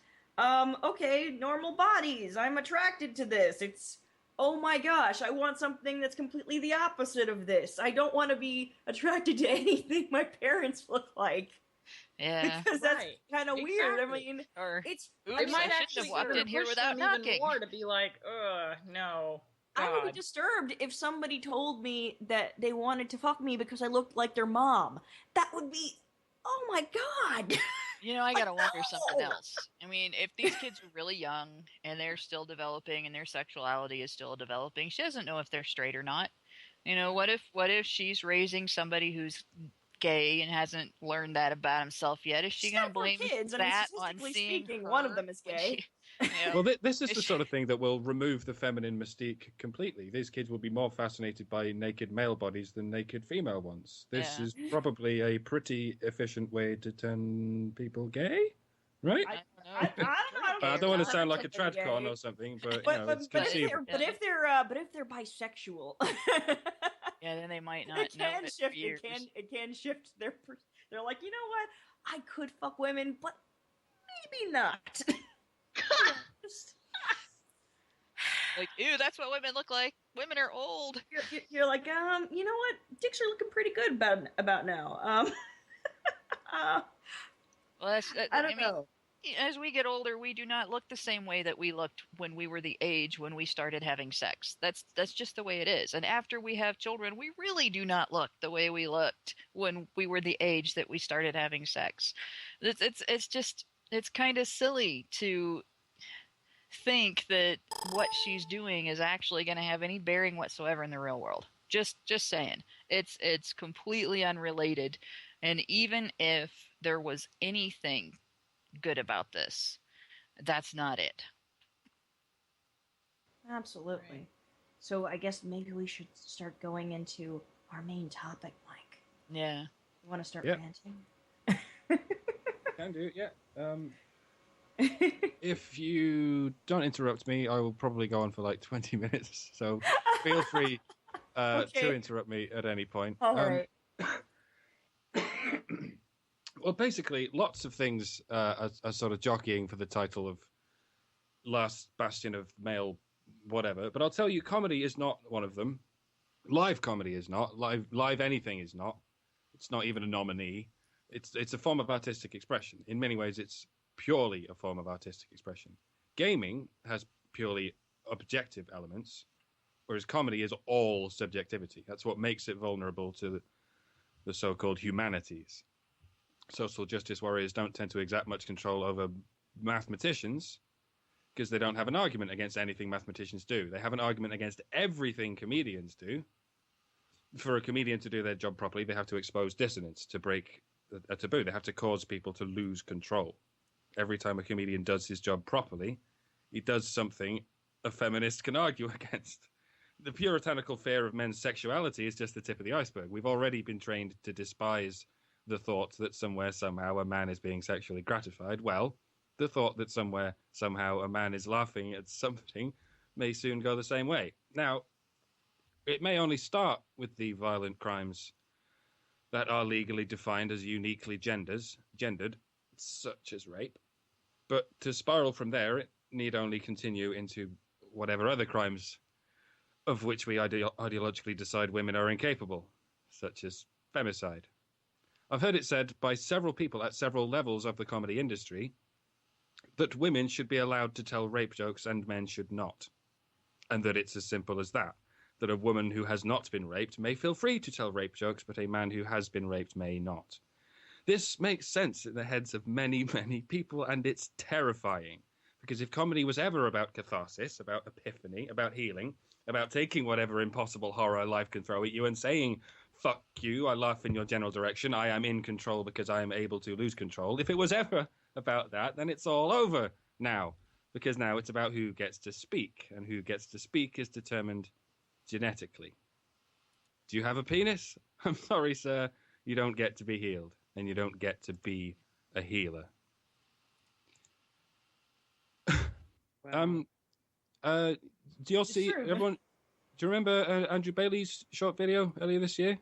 okay, normal bodies, I'm attracted to this. It's, oh my gosh, I want something that's completely the opposite of this. I don't want to be attracted to anything my parents look like. Yeah, because that's kind of weird. I mean, I might actually have walked in here without knocking. Even more to be like, no. God. I would be disturbed if somebody told me that they wanted to fuck me because I looked like their mom. That would be, oh my God. I gotta wonder something else. I mean, if these kids are really young and they're still developing and their sexuality is still developing, she doesn't know if they're straight or not. What if she's raising somebody who's gay and hasn't learned that about himself yet? Is she going to blame kids? that on seeing speaking, one of them is gay? Well, this is the sort of thing that will remove the feminine mystique completely. These kids will be more fascinated by naked male bodies than naked female ones. This is probably a pretty efficient way to turn people gay, right? I don't want to sound like a tradcon or something, but it's conceivable. But if they're bisexual, yeah, then they might not know it shift. for years. It can shift their. They're like, you know what? I could fuck women, but maybe not. Like, ew, that's what women look like. Women are old. You're like, you know what? Dicks are looking pretty good about now. Well, I don't know. as we get older, we do not look the same way that we looked when we were the age when we started having sex. That's just the way it is. And after we have children, we really do not look the way we looked when we were the age that we started having sex. It's just it's kind of silly to think that what she's doing is actually going to have any bearing whatsoever in the real world. Just saying. It's completely unrelated. And even if there was anything good about this, that's not it. Absolutely. Right. So I guess maybe we should start going into our main topic, Mike. Yeah. You want to start Yep. ranting? Can do, yeah. If you don't interrupt me, I will probably go on for like 20 minutes. So feel free Okay. to interrupt me at any point. All right. Well, basically, lots of things are sort of jockeying for the title of last bastion of male whatever. But I'll tell you, comedy is not one of them. Live comedy is not. Live anything is not. It's not even a nominee. It's a form of artistic expression. In many ways, it's purely a form of artistic expression. Gaming has purely objective elements, whereas comedy is all subjectivity. That's what makes it vulnerable to the so-called humanities. Social justice warriors don't tend to exact much control over mathematicians because they don't have an argument against anything mathematicians do. They have an argument against everything comedians do. For a comedian to do their job properly, they have to expose dissonance, to break a taboo. They have to cause people to lose control. Every time a comedian does his job properly, he does something a feminist can argue against. The puritanical fear of men's sexuality is just the tip of the iceberg. We've already been trained to despise the thought that somewhere, somehow, a man is being sexually gratified. Well, the thought that somewhere, somehow, a man is laughing at something may soon go the same way. Now, it may only start with the violent crimes that are legally defined as uniquely gendered, such as rape. But to spiral from there, it need only continue into whatever other crimes of which we ideologically decide women are incapable, such as femicide. I've heard it said by several people at several levels of the comedy industry that women should be allowed to tell rape jokes and men should not. And that it's as simple as that. That a woman who has not been raped may feel free to tell rape jokes, but a man who has been raped may not. This makes sense in the heads of many, many people, and it's terrifying. Because if comedy was ever about catharsis, about epiphany, about healing, about taking whatever impossible horror life can throw at you and saying, fuck you, I laugh in your general direction, I am in control because I am able to lose control. If it was ever about that, then it's all over now. Because now it's about who gets to speak, and who gets to speak is determined genetically. Do you have a penis? I'm sorry, sir, you don't get to be healed, and you don't get to be a healer. Do you all see, everyone, do you remember Andrew Bailey's short video earlier this year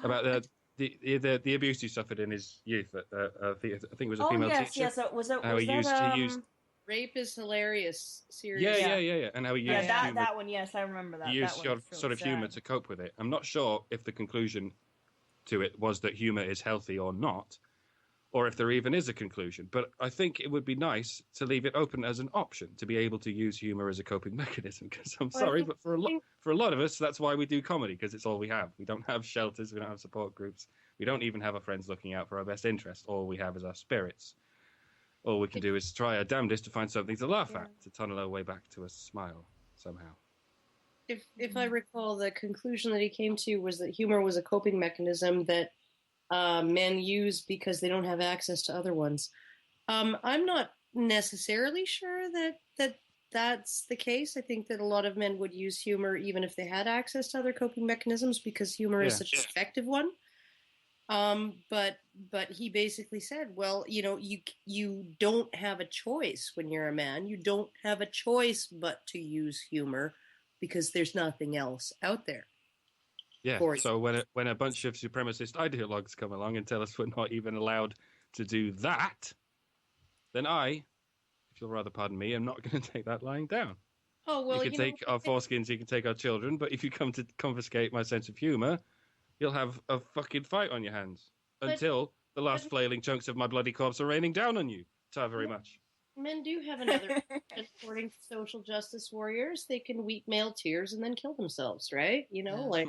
about the abuse he suffered in his youth? I think it was a female teacher. Yes. Was that? How Was he that, used Rape is hilarious. Series. Yeah. And how he used humor, that one. Yes, I remember that. he used that one sort of humor to cope with it. I'm not sure if the conclusion to it was that humor is healthy or not, or if there even is a conclusion. But I think it would be nice to leave it open as an option to be able to use humor as a coping mechanism. Because I'm sorry, but for a lot of us, that's why we do comedy, because it's all we have. We don't have shelters, we don't have support groups, we don't even have our friends looking out for our best interest. All we have is our spirits. All we can do is try our damnedest to find something to laugh at, to tunnel our way back to a smile somehow. If I recall, the conclusion that he came to was that humor was a coping mechanism that men use because they don't have access to other ones. I'm not necessarily sure that's the case. I think that a lot of men would use humor even if they had access to other coping mechanisms because humor is such an effective one. But he basically said, well, you don't have a choice when you're a man. You don't have a choice but to use humor because there's nothing else out there. Yeah, so when a bunch of supremacist ideologues come along and tell us we're not even allowed to do that, then I, if you'll rather pardon me, am not going to take that lying down. Oh, well, you can take our foreskins, you can take our children, but if you come to confiscate my sense of humour, you'll have a fucking fight on your hands until the last flailing chunks of my bloody corpse are raining down on you. Ta very much. Men do have another, according to social justice warriors, they can weep male tears and then kill themselves, right? You know, like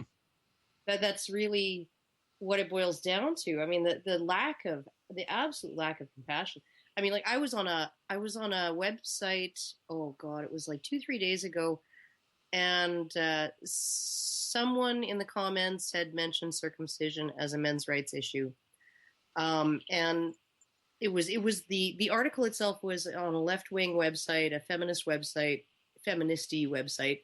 that's really what it boils down to. I mean, the absolute lack of compassion. I mean, like I was on a website, oh God, it was like 2-3 days ago, and someone in the comments had mentioned circumcision as a men's rights issue. And it was the article itself was on a left-wing website, a feminist website, feministy website,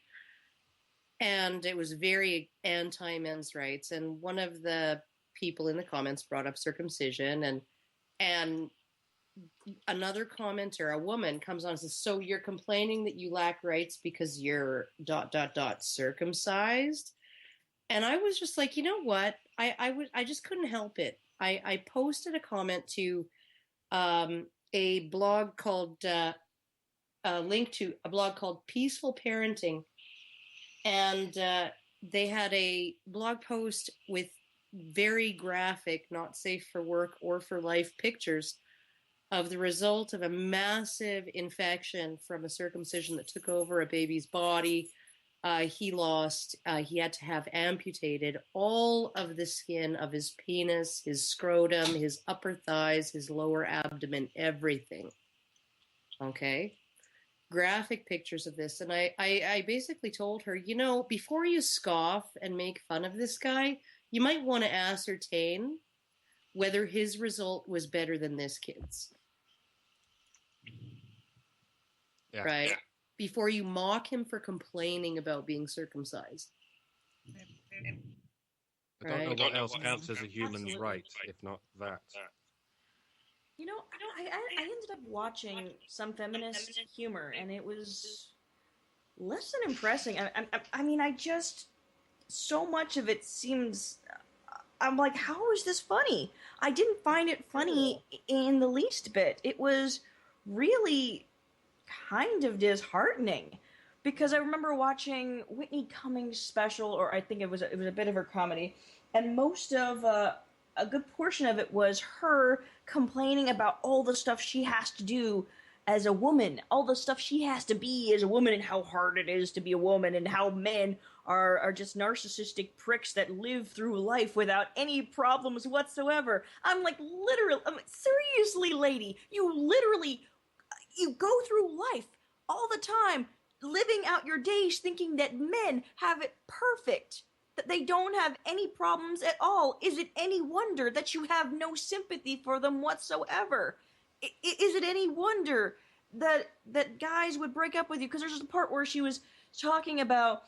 and it was very anti-men's rights. And one of the people in the comments brought up circumcision, and another commenter, a woman, comes on and says, "So you're complaining that you lack rights because you're ... circumcised?" And I was just like, you know what? I just couldn't help it. I posted a comment to a blog called a link to a blog called Peaceful Parenting, and they had a blog post with very graphic, not safe for work or for life pictures of the result of a massive infection from a circumcision that took over a baby's body. He had to have amputated all of the skin of his penis, his scrotum, his upper thighs, his lower abdomen, everything. Okay? Graphic pictures of this. And I basically told her, you know, before you scoff and make fun of this guy, you might want to ascertain whether his result was better than this kid's. Yeah. Right? Yeah. Before you mock him for complaining about being circumcised. I don't know what else counts as a human's right, if not that. You know, I ended up watching some feminist humor, and it was less than impressing. I mean, so much of it seems. I'm like, how is this funny? I didn't find it funny in the least bit. It was really kind of disheartening, because I remember watching Whitney Cummings' special, or I think it was a bit of her comedy, and most of a good portion of it was her complaining about all the stuff she has to do as a woman, all the stuff she has to be as a woman, and how hard it is to be a woman, and how men are just narcissistic pricks that live through life without any problems whatsoever. I'm like, literally, seriously, lady, you go through life all the time living out your days thinking that men have it perfect, that they don't have any problems at all. Is it any wonder that you have no sympathy for them whatsoever? Is it any wonder that guys would break up with you? Because there's a part where she was talking about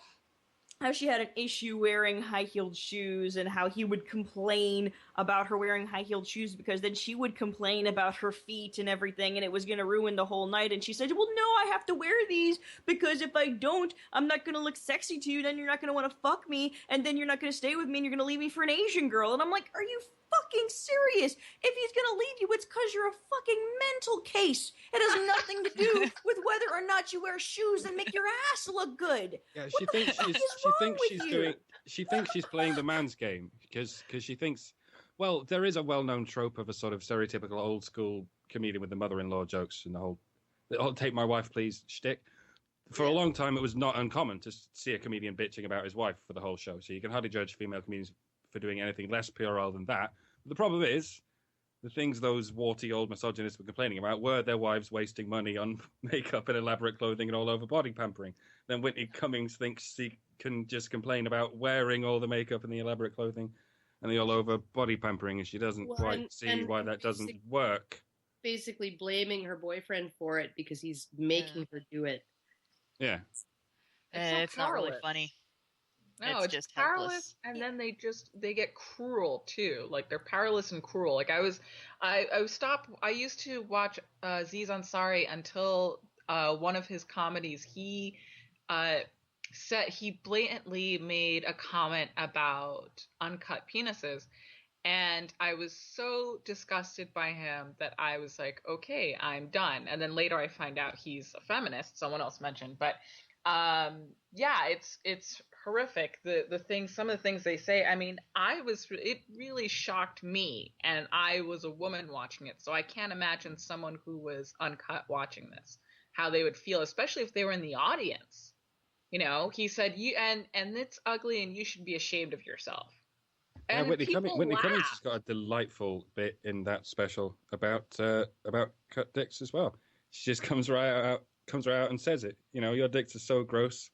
how she had an issue wearing high-heeled shoes, and how he would complain about her wearing high-heeled shoes because then she would complain about her feet and everything, and it was going to ruin the whole night. And she said, well, no, I have to wear these because if I don't, I'm not going to look sexy to you, then you're not going to want to fuck me, and then you're not going to stay with me, and you're going to leave me for an Asian girl. And I'm like, are you fucking serious? If he's going to leave you, it's because you're a fucking mental case. It has nothing to do with whether or not you wear shoes and make your ass look good. Yeah, she thinks she's playing the man's game because she thinks, well, there is a well-known trope of a sort of stereotypical old school comedian with the mother-in-law jokes and the whole "take my wife please" shtick. For a long time, it was not uncommon to see a comedian bitching about his wife for the whole show. So you can hardly judge female comedians for doing anything less puerile than that. But the problem is, the things those warty old misogynists were complaining about were their wives wasting money on makeup and elaborate clothing and all over body pampering. Then Whitney Cummings thinks she can just complain about wearing all the makeup and the elaborate clothing and the all over body pampering, and she doesn't quite see why that doesn't work. Basically blaming her boyfriend for it because he's making her do it. Yeah. It's not really funny. No, it's just powerless, helpless. and then they get cruel too. Like they're powerless and cruel. Like I used to watch Aziz Ansari until one of his comedies. He blatantly made a comment about uncut penises, and I was so disgusted by him that I was like, okay, I'm done. And then later I find out he's a feminist. Someone else mentioned, but yeah, it's horrific. The things, some of the things they say. I mean, it really shocked me, and I was a woman watching it, so I can't imagine someone who was uncut watching this, how they would feel, especially if they were in the audience. You know, he said, "You and it's ugly, and you should be ashamed of yourself." Yeah, And Whitney people Cummings laugh. has got a delightful bit in that special about cut dicks as well. She just comes right out and says it. You know, your dicks are so gross,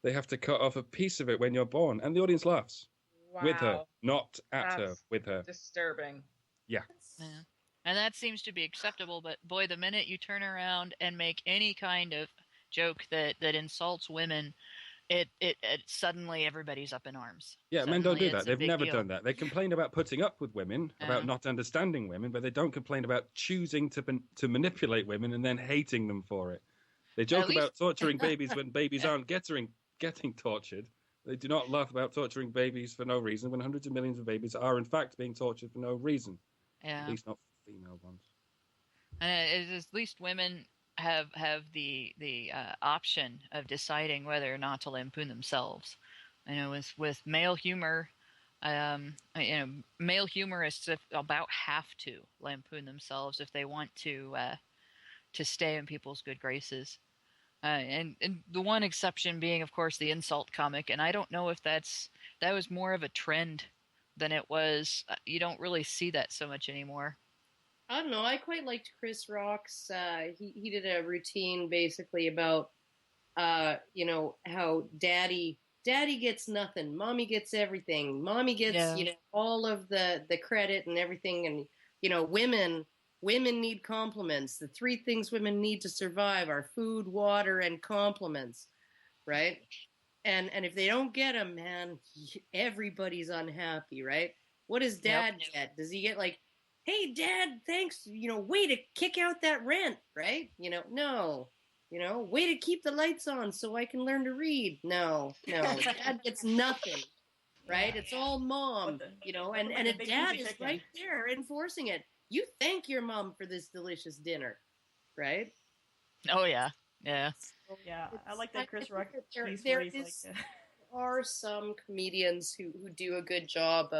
they have to cut off a piece of it when you're born, and the audience laughs with her, Wow, not at her, that's with her. disturbing. Yeah. Yeah. And that seems to be acceptable, but boy, the minute you turn around and make any kind of joke that insults women, it suddenly everybody's up in arms. Yeah, men don't Suddenly do that. it's a They've big never deal. done that. They complain about putting up with women, about Yeah. not understanding women, but they don't complain about choosing to manipulate women and then hating them for it. They joke At least- about torturing babies when babies aren't getting tortured. They do not laugh about torturing babies for no reason when hundreds of millions of babies are in fact being tortured for no reason. Yeah. At least not female ones. And at least women have the option of deciding whether or not to lampoon themselves. You know, with male humor, male humorists about have to lampoon themselves if they want to stay in people's good graces. And the one exception being, of course, the insult comic. And I don't know if that was more of a trend than it was. You don't really see that so much anymore. I don't know. I quite liked Chris Rock's. He did a routine basically about, how daddy gets nothing, mommy gets everything, mommy gets all of the credit and everything, and women need compliments. The three things women need to survive are food, water, and compliments, right? And if they don't get them, man, everybody's unhappy, right? What does dad get? Does he get like, hey, Dad, thanks, way to kick out that rent, right? No. Way to keep the lights on so I can learn to read. No. Dad gets nothing, right? It's all mom, and a dad is right there enforcing it. You thank your mom for this delicious dinner, right? Oh, yeah. Yeah. Yeah, I like that Chris Rock piece There where he's are some comedians who do a good job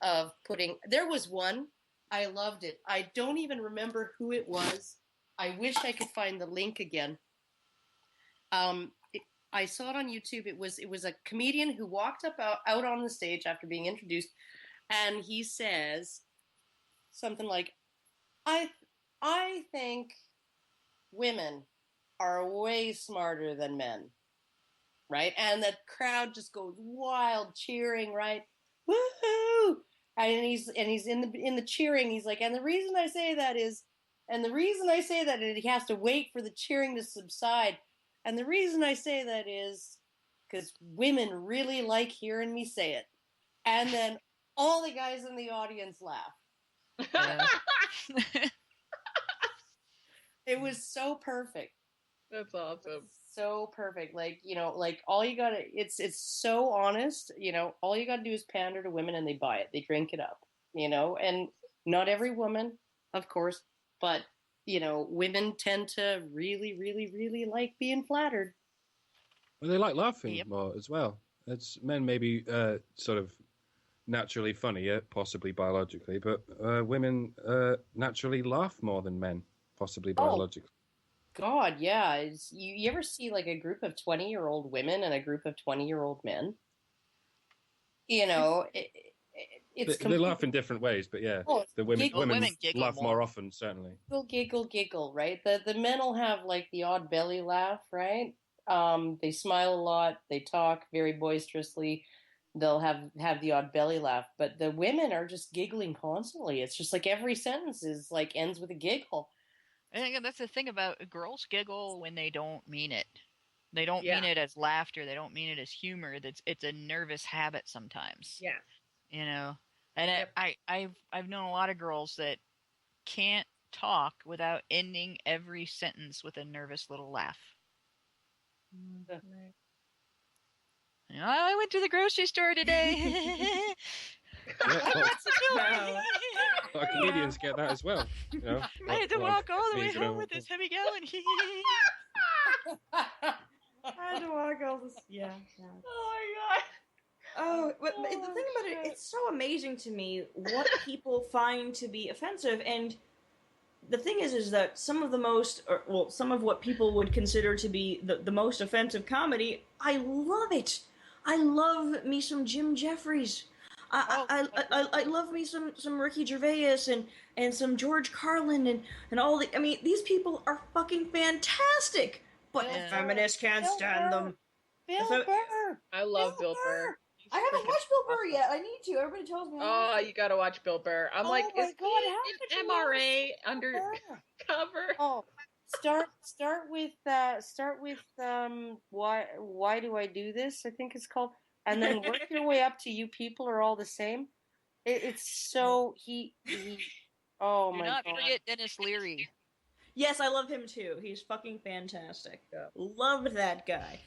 of putting. There was one. I loved it. I don't even remember who it was. I wish I could find the link again. I saw it on YouTube. It was a comedian who walked out on the stage after being introduced, and he says something like, I think women are way smarter than men, right? And the crowd just goes wild, cheering, right? Woohoo! And he's in the cheering. He's like, and the reason I say that is he has to wait for the cheering to subside. And the reason I say that is because women really like hearing me say it. And then all the guys in the audience laugh. Yeah. It was so perfect. That's awesome. So perfect. Like all you gotta, it's so honest, all you gotta do is pander to women and they buy it. They drink it up, and not every woman, of course, but, women tend to really, really, really like being flattered. Well, they like laughing Yep. more as well. It's men maybe sort of naturally funnier, possibly biologically, but women naturally laugh more than men, possibly biologically. God, yeah. You ever see like a group of 20-year-old women and a group of 20-year-old men? It's They laugh in different ways, but yeah, the women giggle laugh more. more often, certainly. Giggle, right? The men will have like the odd belly laugh, right? They smile a lot, they talk very boisterously. They'll have the odd belly laugh, but the women are just giggling constantly. It's just like every sentence is like ends with a giggle. I think that's the thing about girls giggle when they don't mean it. They don't mean it as laughter. They don't mean it as humor. It's a nervous habit sometimes. Yeah. And I've known a lot of girls that can't talk without ending every sentence with a nervous little laugh. I went to the grocery store today. Our comedians get that as well. I had to walk all the way home with this heavy gallon. How do I go this? Yeah. Oh my god. Oh, but the thing about it, shit. it's so amazing to me what people find to be offensive, and the thing is that some of the most, some of what people would consider to be the most offensive comedy, I love it. I love me some Jim Jeffries. I love me some Ricky Gervais and some George Carlin and all the. I mean, these people are fucking fantastic, but the Yeah. feminists can't stand them. Bill The fe- Burr. I love Bill Burr. He's I haven't freaking watched Bill Burr awesome. yet. I need to. Everybody tells me. Oh, you gotta watch Bill Burr. I'm Oh like, my is God, he how could an you not MRA Bill Burr? undercover? Oh, start with why do I do this? I think it's called, and then work your way up to you people are all the same. It's so oh Do my not God. forget Dennis Leary. Yes, I love him too. He's fucking fantastic. Loved that guy.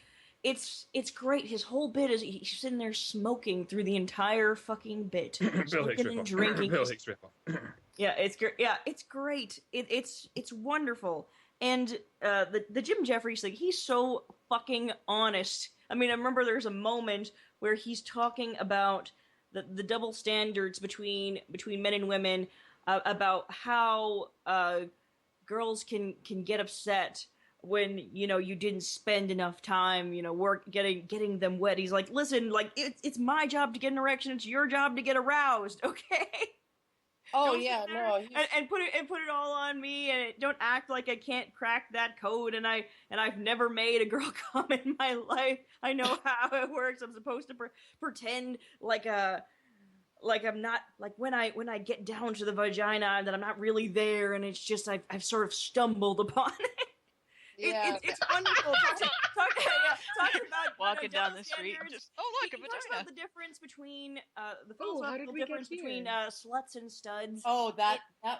It's great. His whole bit is he's sitting there smoking through the entire fucking bit, Bill Hicks smoking and ripoff. drinking. Bill Hicks ripoff. Yeah, it's great. Yeah, it's great. It's wonderful. And the Jim Jeffries thing, he's so fucking honest. I mean, I remember there's a moment where he's talking about the double standards between men and women, about how girls can get upset when you didn't spend enough time work getting them wet. He's like, listen, like it's my job to get an erection, it's your job to get aroused, okay? Oh Don't yeah, sit there no, and put it all on me, and don't act like I can't crack that code, and I've never made a girl come in my life. I know how it works. I'm supposed to pretend like I'm not, like when I get down to the vagina, that I'm not really there, and it's just I've sort of stumbled upon it. yeah. It's wonderful. Talks about Walking down double the street and standards. just, oh look, a He talks vagina. about the difference between the Oh, how did philosophical we get difference between here? sluts and studs. Oh,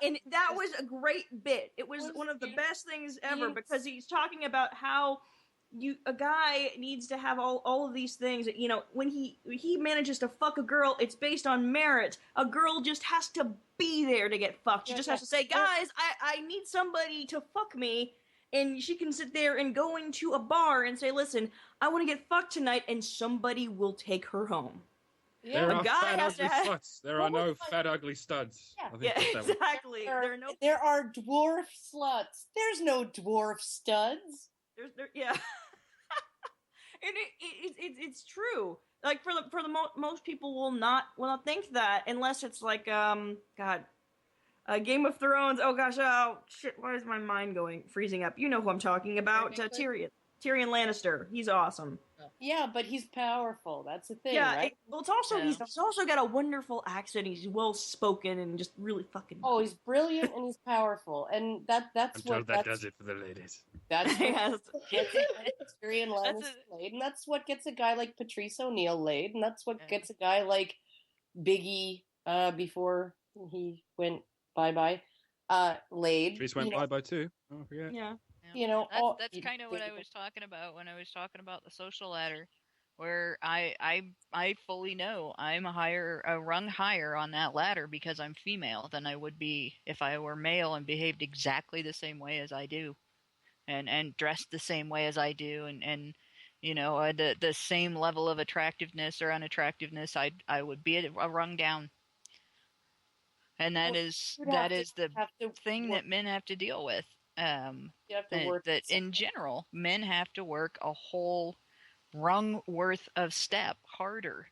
And that was a great bit. It was one of the best things ever, because he's talking about how a guy needs to have all of these things. When he manages to fuck a girl, it's based on merit. A girl just has to be there to get fucked. She just has to say, guys, I need somebody to fuck me. And she can sit there and go into a bar and say, listen, I want to get fucked tonight, and somebody will take her home. There A are guy fat has ugly to have- sluts. There are no fat ugly studs. Yeah. I think Yeah, that's that one. exactly. There are no. There are dwarf sluts. There's no dwarf studs. Yeah. And it's true. Like for the most people will not think that, unless it's like God, Game of Thrones. Oh gosh, oh shit, why is my mind freezing up? You know who I'm talking about? Tyrion Lannister. He's awesome. Yeah, but he's powerful. That's the thing, Yeah. right? It's also Yeah. he's also got a wonderful accent. He's well spoken and just really fucking. Oh, he's brilliant and he's powerful, and that's Until what that does it for the ladies. That's what Yes. gets Tyrion Lannister laid, and that's what gets a guy like Patrice O'Neill laid, and that's what gets a guy like Biggie before he went bye laid. Patrice went bye too. Oh, forget. Yeah. That's kind of what I was talking about when I was talking about the social ladder, where I fully know I'm a rung higher on that ladder because I'm female than I would be if I were male and behaved exactly the same way as I do, and dressed the same way as I do, and the same level of attractiveness or unattractiveness, I would be a rung down, and that is the thing that men have to deal with. You have to work that in general, men have to work a whole rung worth of step harder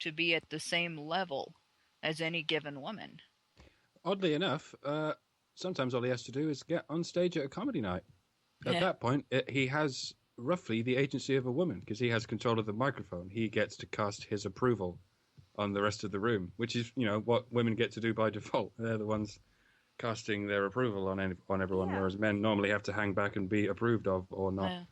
to be at the same level as any given woman. Oddly enough, sometimes all he has to do is get on stage at a comedy night. At that point, he has roughly the agency of a woman because he has control of the microphone. He gets to cast his approval on the rest of the room, which is, what women get to do by default. They're the ones casting their approval on everyone, whereas men normally have to hang back and be approved of or not. Yeah.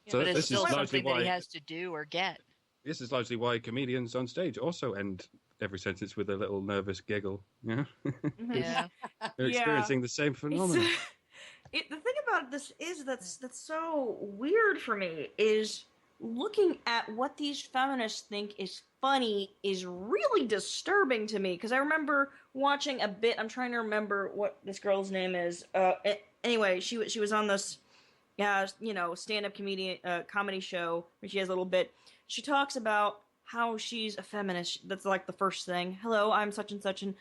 So but this it's still is largely something why that he has to do or get. This is largely why comedians on stage also end every sentence with a little nervous giggle. Yeah, Yeah. they're experiencing the same phenomenon. The thing about this is that's so weird for me is looking at what these feminists think is funny is really disturbing to me, because I remember watching a bit. I'm trying to remember what this girl's name is. Anyway, she was on this stand-up comedy show where she has a little bit. She talks about how she's a feminist. That's like the first thing. Hello, I'm such and such, and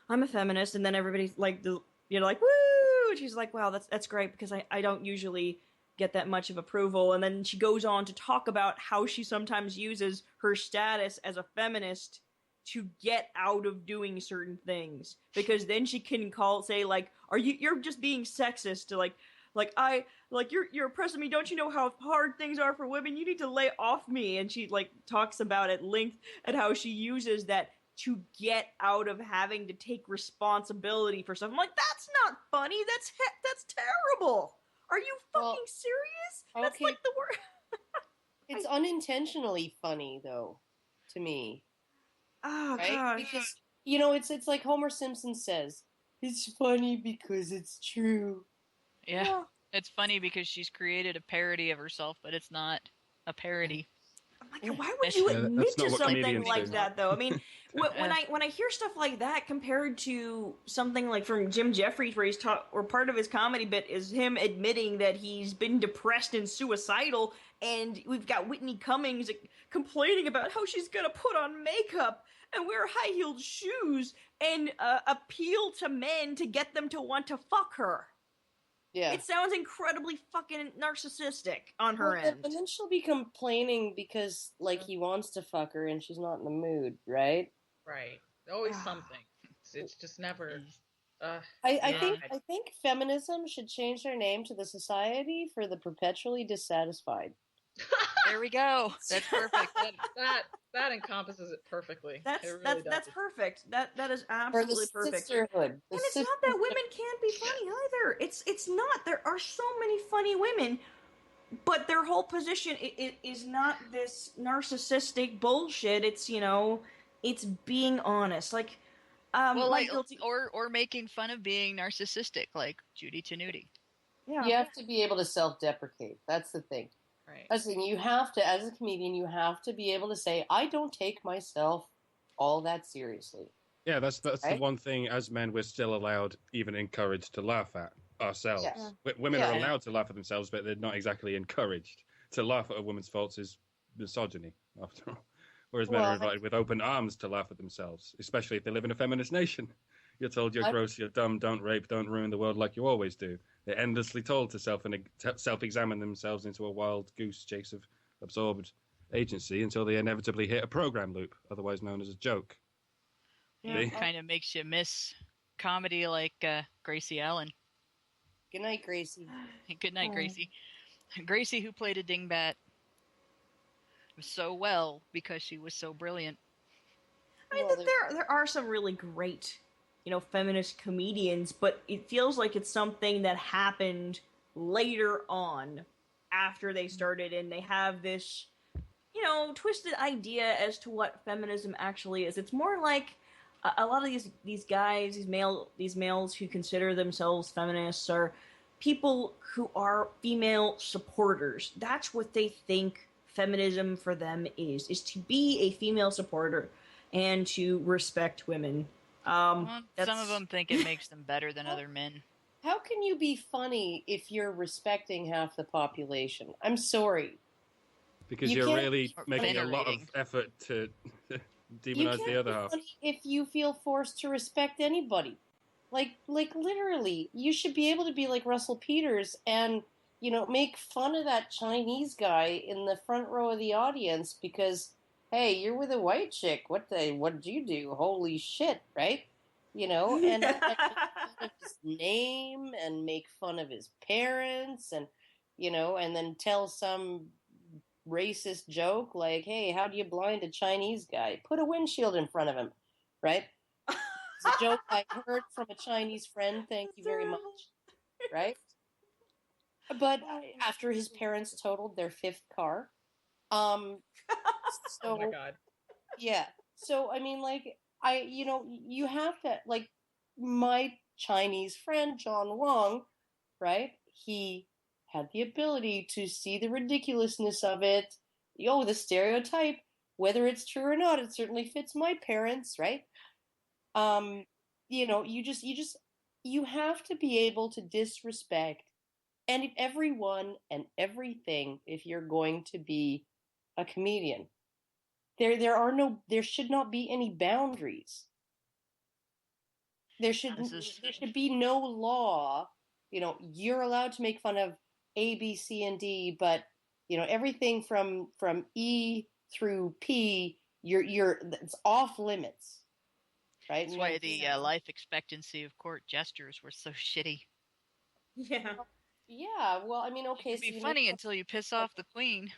I'm a feminist. And then everybody's like, like, woo! And she's like, wow, that's great because I don't usually get that much of approval. And then she goes on to talk about how she sometimes uses her status as a feminist to get out of doing certain things, because then she can say like, you're just being sexist to you're oppressing me. Don't you know how hard things are for women? You need to lay off me. And she like talks about at length and how she uses that to get out of having to take responsibility for stuff. I'm like, that's not funny. That's terrible. Are you fucking serious? Okay. That's like the word. It's unintentionally funny though, to me. Oh right? gosh. Because it's like Homer Simpson says, it's funny because it's true. Yeah. It's funny because she's created a parody of herself, but it's not a parody. I'm like, why would you admit to something like do. that, though? I mean, when I hear stuff like that compared to something like from Jim Jeffries, where or part of his comedy bit is him admitting that he's been depressed and suicidal, and we've got Whitney Cummings complaining about how she's gonna put on makeup and wear high-heeled shoes and appeal to men to get them to want to fuck her. Yeah. It sounds incredibly fucking narcissistic on her end. And then she'll be complaining because, like, he wants to fuck her and she's not in the mood, right? Right. Always something. It's just never. I think feminism should change their name to the Society for the Perpetually Dissatisfied. There we go. That's perfect. That encompasses it perfectly. That's perfect. That is For the absolutely perfect. sisterhood. And it's not that women can't be funny either. It's not. There are so many funny women, but their whole position is not this narcissistic bullshit. It's it's being honest. Like, or making fun of being narcissistic, like Judy Tenuti. Yeah, you have to be able to self-deprecate. That's the thing. Right. That's the thing. You have to, as a comedian, you have to be able to say, I don't take myself all that seriously. Yeah, that's right? The one thing as men we're still allowed, even encouraged to laugh at ourselves. Yeah. Women are allowed to laugh at themselves, but they're not exactly encouraged. To laugh at a woman's faults is misogyny, after all. Whereas men are invited with open arms to laugh at themselves, especially if they live in a feminist nation. You're told you're gross, you're dumb, don't rape, don't ruin the world like you always do. They're endlessly told to self-examine themselves into a wild goose chase of absorbed agency until they inevitably hit a program loop, otherwise known as a joke. Yeah, it kind of makes you miss comedy like Gracie Allen. Good night, Gracie. Good night, Gracie. Gracie, who played a dingbat so well because she was so brilliant. I mean, there are some really great, feminist comedians, but it feels like it's something that happened later on after they started, and they have this, twisted idea as to what feminism actually is. It's more like a lot of these guys, these males who consider themselves feminists are people who are female supporters. That's what they think feminism for them is to be a female supporter and to respect women. Some of them think it makes them better than other men. How can you be funny if you're respecting half the population? I'm sorry. Because you're really making a lot of effort to demonize the other half. If you feel forced to respect anybody. Like literally, you should be able to be like Russell Peters and, make fun of that Chinese guy in the front row of the audience because, hey, you're with a white chick. What did you do? Holy shit, right? And make fun of his name and make fun of his parents and, and then tell some racist joke like, hey, how do you blind a Chinese guy? Put a windshield in front of him, right? It's a joke I heard from a Chinese friend. Thank you very much, right? But after his parents totaled their 5th car, so oh my God. Yeah. So I mean, like you have to like my Chinese friend John Wong, right? He had the ability to see the ridiculousness of it. The stereotype, whether it's true or not, it certainly fits my parents, right? You have to be able to disrespect And everyone and everything, if you're going to be a comedian, there should not be any boundaries. There should be no law. You're allowed to make fun of A, B, C, and D, but everything from E through P, it's off limits, right? That's why the life expectancy of court jesters were so shitty. Yeah. Yeah, well, I mean, okay, It can be funny until you piss off the queen.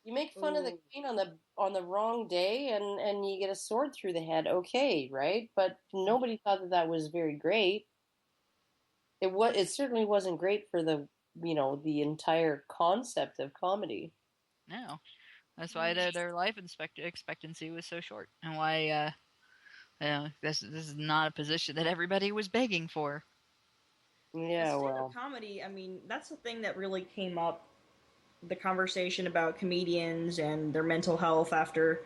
You make fun of the queen on the wrong day, and you get a sword through the head. Okay, right? But nobody thought that was very great. It certainly wasn't great for the entire concept of comedy. No, that's why their life expectancy was so short, and why this is not a position that everybody was begging for. Yeah, well, comedy. I mean, that's the thing that really came up. The conversation about comedians and their mental health after,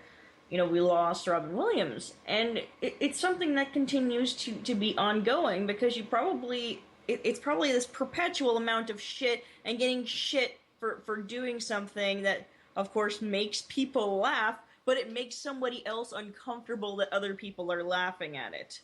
we lost Robin Williams, and it's something that continues to be ongoing because it's probably this perpetual amount of shit and getting shit for doing something that, of course, makes people laugh, but it makes somebody else uncomfortable that other people are laughing at it.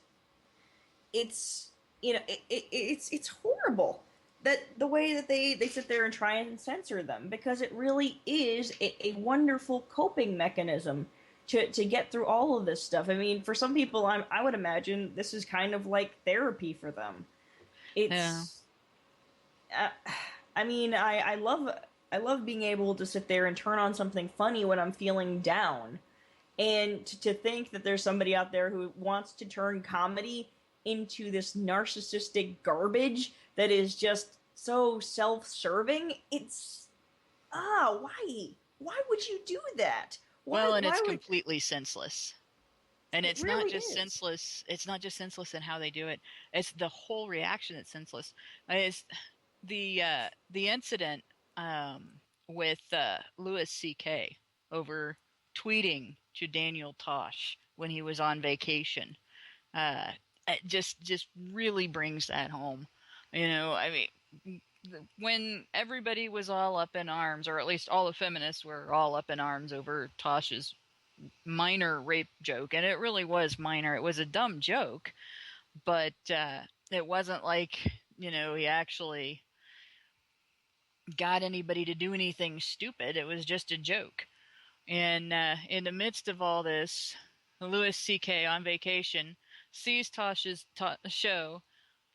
It's it's horrible that the way that they sit there and try and censor them, because it really is a wonderful coping mechanism to get through all of this stuff. I mean, for some people, I would imagine this is kind of like therapy for them. It's, I mean, I love being able to sit there and turn on something funny when I'm feeling down, and to think that there's somebody out there who wants to turn comedy into this narcissistic garbage that is just so self-serving. It's why would you do that? It's completely senseless. And it's really not just senseless. It's not just senseless in how they do it. It's the whole reaction that's senseless. It's the incident with Louis C.K. over tweeting to Daniel Tosh when he was on vacation. It just really brings that home. I mean, when everybody was all up in arms, or at least all the feminists were all up in arms over Tosh's minor rape joke, and it really was minor. It was a dumb joke, but it wasn't like, he actually got anybody to do anything stupid. It was just a joke. And in the midst of all this, Louis C.K. on vacation sees Tosh's show,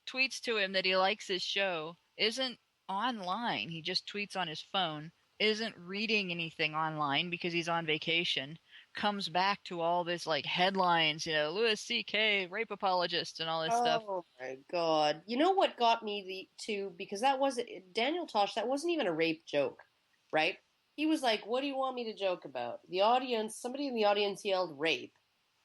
tweets to him that he likes his show, isn't online. He just tweets on his phone, isn't reading anything online because he's on vacation, comes back to all this like headlines, Louis C.K. rape apologist and all this stuff. Oh my God. You know what got me because that wasn't Daniel Tosh, that wasn't even a rape joke, right? He was like, "What do you want me to joke about?" Somebody in the audience yelled rape,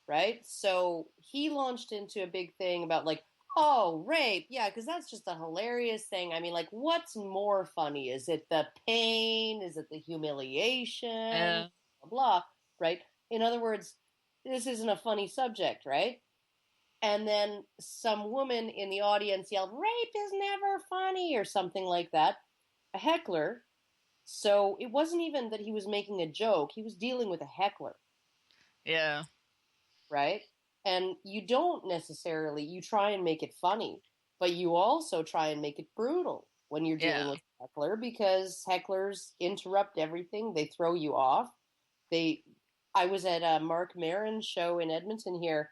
right? So he launched into a big thing about like, oh, rape. Yeah, because that's just a hilarious thing. I mean, like, what's more funny? Is it the pain? Is it the humiliation? Blah, blah, right? In other words, this isn't a funny subject, right? And then some woman in the audience yelled, "Rape is never funny," or something like that. A heckler. So it wasn't even that he was making a joke. He was dealing with a heckler. Yeah. Right? And you try and make it funny, but you also try and make it brutal when you're dealing with a heckler, because hecklers interrupt everything. They throw you off. I was at a Mark Maron's show in Edmonton here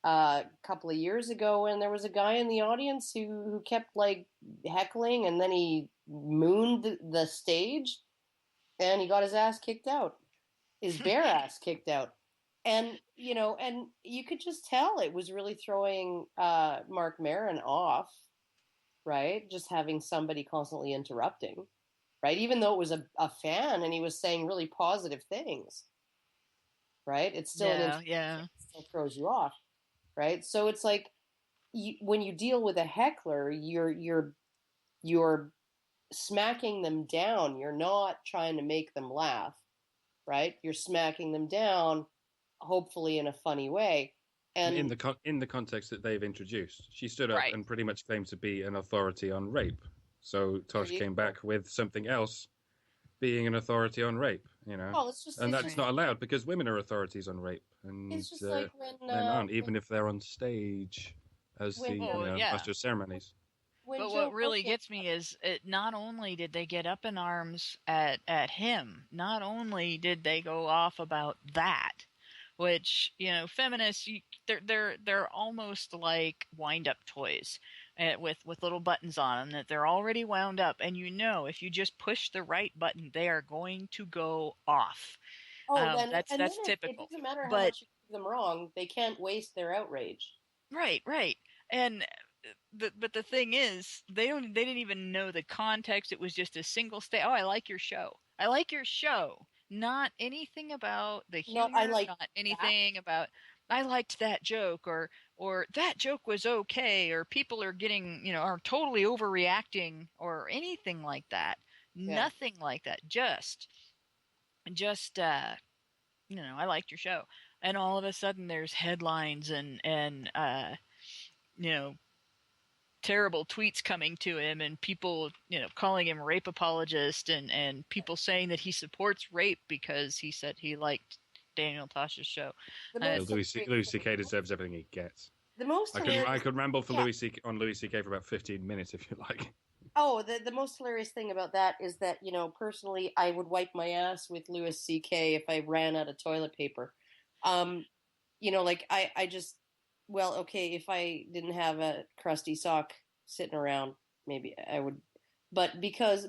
a couple of years ago, and there was a guy in the audience who kept like heckling, and then he mooned the stage, and he got his ass kicked out, his bare ass kicked out. And you could just tell it was really throwing Mark Maron off, right? Just having somebody constantly interrupting, right? Even though it was a fan and he was saying really positive things, right? It's still it still throws you off, right? So it's like when you deal with a heckler, you're smacking them down. You're not trying to make them laugh, right? You're smacking them down, hopefully in a funny way. And in the context that they've introduced, she stood up and pretty much claimed to be an authority on rape. So Tosh came back with something else, being an authority on rape, Oh, it's just, and it's that's just, not allowed because women are authorities on rape, and it's just like when men aren't, even if they're on stage as when the Oh, yeah. master of ceremonies. when But Joe what really Rogan- gets me is not only did they get up in arms at him, not only did they go off about that, which feminists they're almost like wind up toys with little buttons on them that they're already wound up, and if you just push the right button, they are going to go off. That's then it typical. doesn't matter how But much you prove them wrong; they can't waste their outrage. right, and but the thing is, they didn't even know the context. It was just a single state. Oh, I like your show. I like your show. Not anything about the humor. I like not anything about. I liked that joke, or that joke was okay, or people are getting are totally overreacting, or anything like that. Yeah. Nothing like that. Just I liked your show, and all of a sudden there's headlines and terrible tweets coming to him, and people calling him rape apologist, and people saying that he supports rape because he said he liked Daniel Tosh's show. Louis C.K. deserves everything he gets. The most I could ramble for Louis C.K. for about 15 minutes if you like. Oh, the most hilarious thing about that is that, personally, I would wipe my ass with Louis C.K. if I ran out of toilet paper. I just, well, okay, if I didn't have a crusty sock sitting around, maybe I would. But because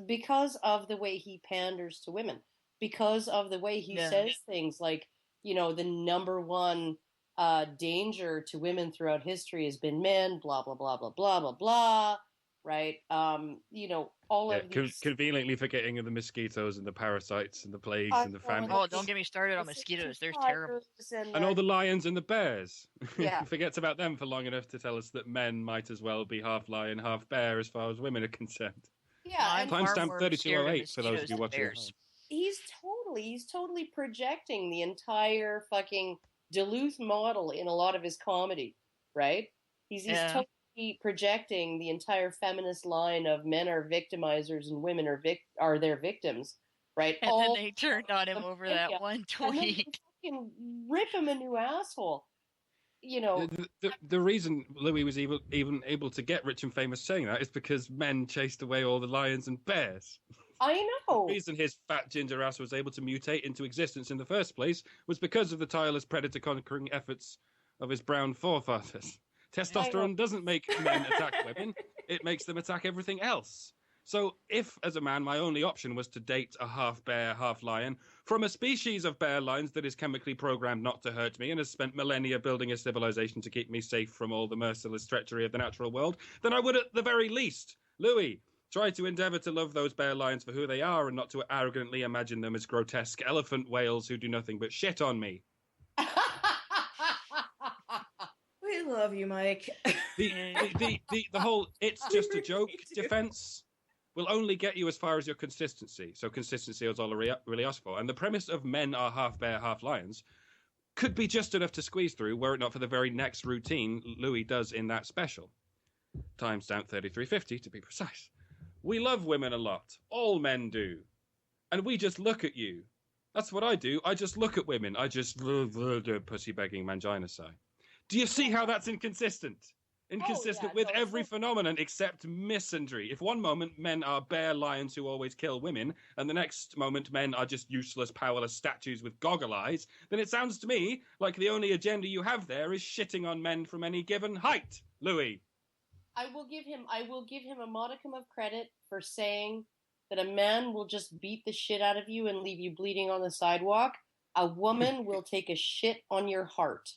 of the way he panders to women, because of the way he says things like, the number one danger to women throughout history has been men, blah, blah, blah, blah, blah, blah, blah. Right, all of these conveniently forgetting of the mosquitoes and the parasites and the plagues and the famine. Oh, don't get me started on mosquitoes. They're terrible. And all the lions and the bears. Yeah. He forgets about them for long enough to tell us that men might as well be half lion, half bear as far as women are concerned. Yeah, Timestamp 3208 for those of you watching at home. He's totally projecting the entire fucking Duluth model in a lot of his comedy, right? He's totally projecting the entire feminist line of men are victimizers and women are their victims, right? And then they turned on him over that one tweet. And rip him a new asshole. The reason Louis was even able to get rich and famous saying that is because men chased away all the lions and bears. I know. The reason his fat ginger ass was able to mutate into existence in the first place was because of the tireless predator-conquering efforts of his brown forefathers. Testosterone doesn't make men attack women, it makes them attack everything else. So if, as a man, my only option was to date a half bear, half lion, from a species of bear lions that is chemically programmed not to hurt me and has spent millennia building a civilization to keep me safe from all the merciless treachery of the natural world, then I would at the very least, Louis, try to endeavour to love those bear lions for who they are and not to arrogantly imagine them as grotesque elephant whales who do nothing but shit on me. We love you, Mike. The whole "it's just a joke" defense will only get you as far as your consistency. So consistency is all I really ask for. And the premise of men are half bear, half lions could be just enough to squeeze through were it not for the very next routine Louis does in that special. Timestamp 3350 to be precise. We love women a lot. All men do. And we just look at you. That's what I do. I just look at women. I just pussy begging mangina sigh. Do you see how that's inconsistent? Inconsistent with every phenomenon except misandry. If one moment men are bear lions who always kill women, and the next moment men are just useless, powerless statues with goggle eyes, then it sounds to me like the only agenda you have there is shitting on men from any given height, Louis. I will give him a modicum of credit for saying that a man will just beat the shit out of you and leave you bleeding on the sidewalk. A woman will take a shit on your heart.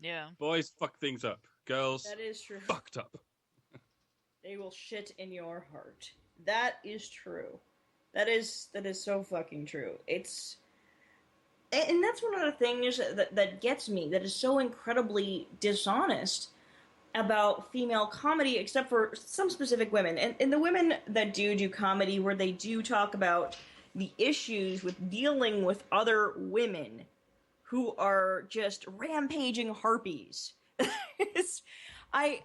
Yeah. Boys fuck things up. Girls, that is true. Fucked up. They will shit in your heart. That is true. That is so fucking true. And that's one of the things that gets me, that is so incredibly dishonest about female comedy, except for some specific women. And the women that do comedy where they do talk about the issues with dealing with other women who are just rampaging harpies. I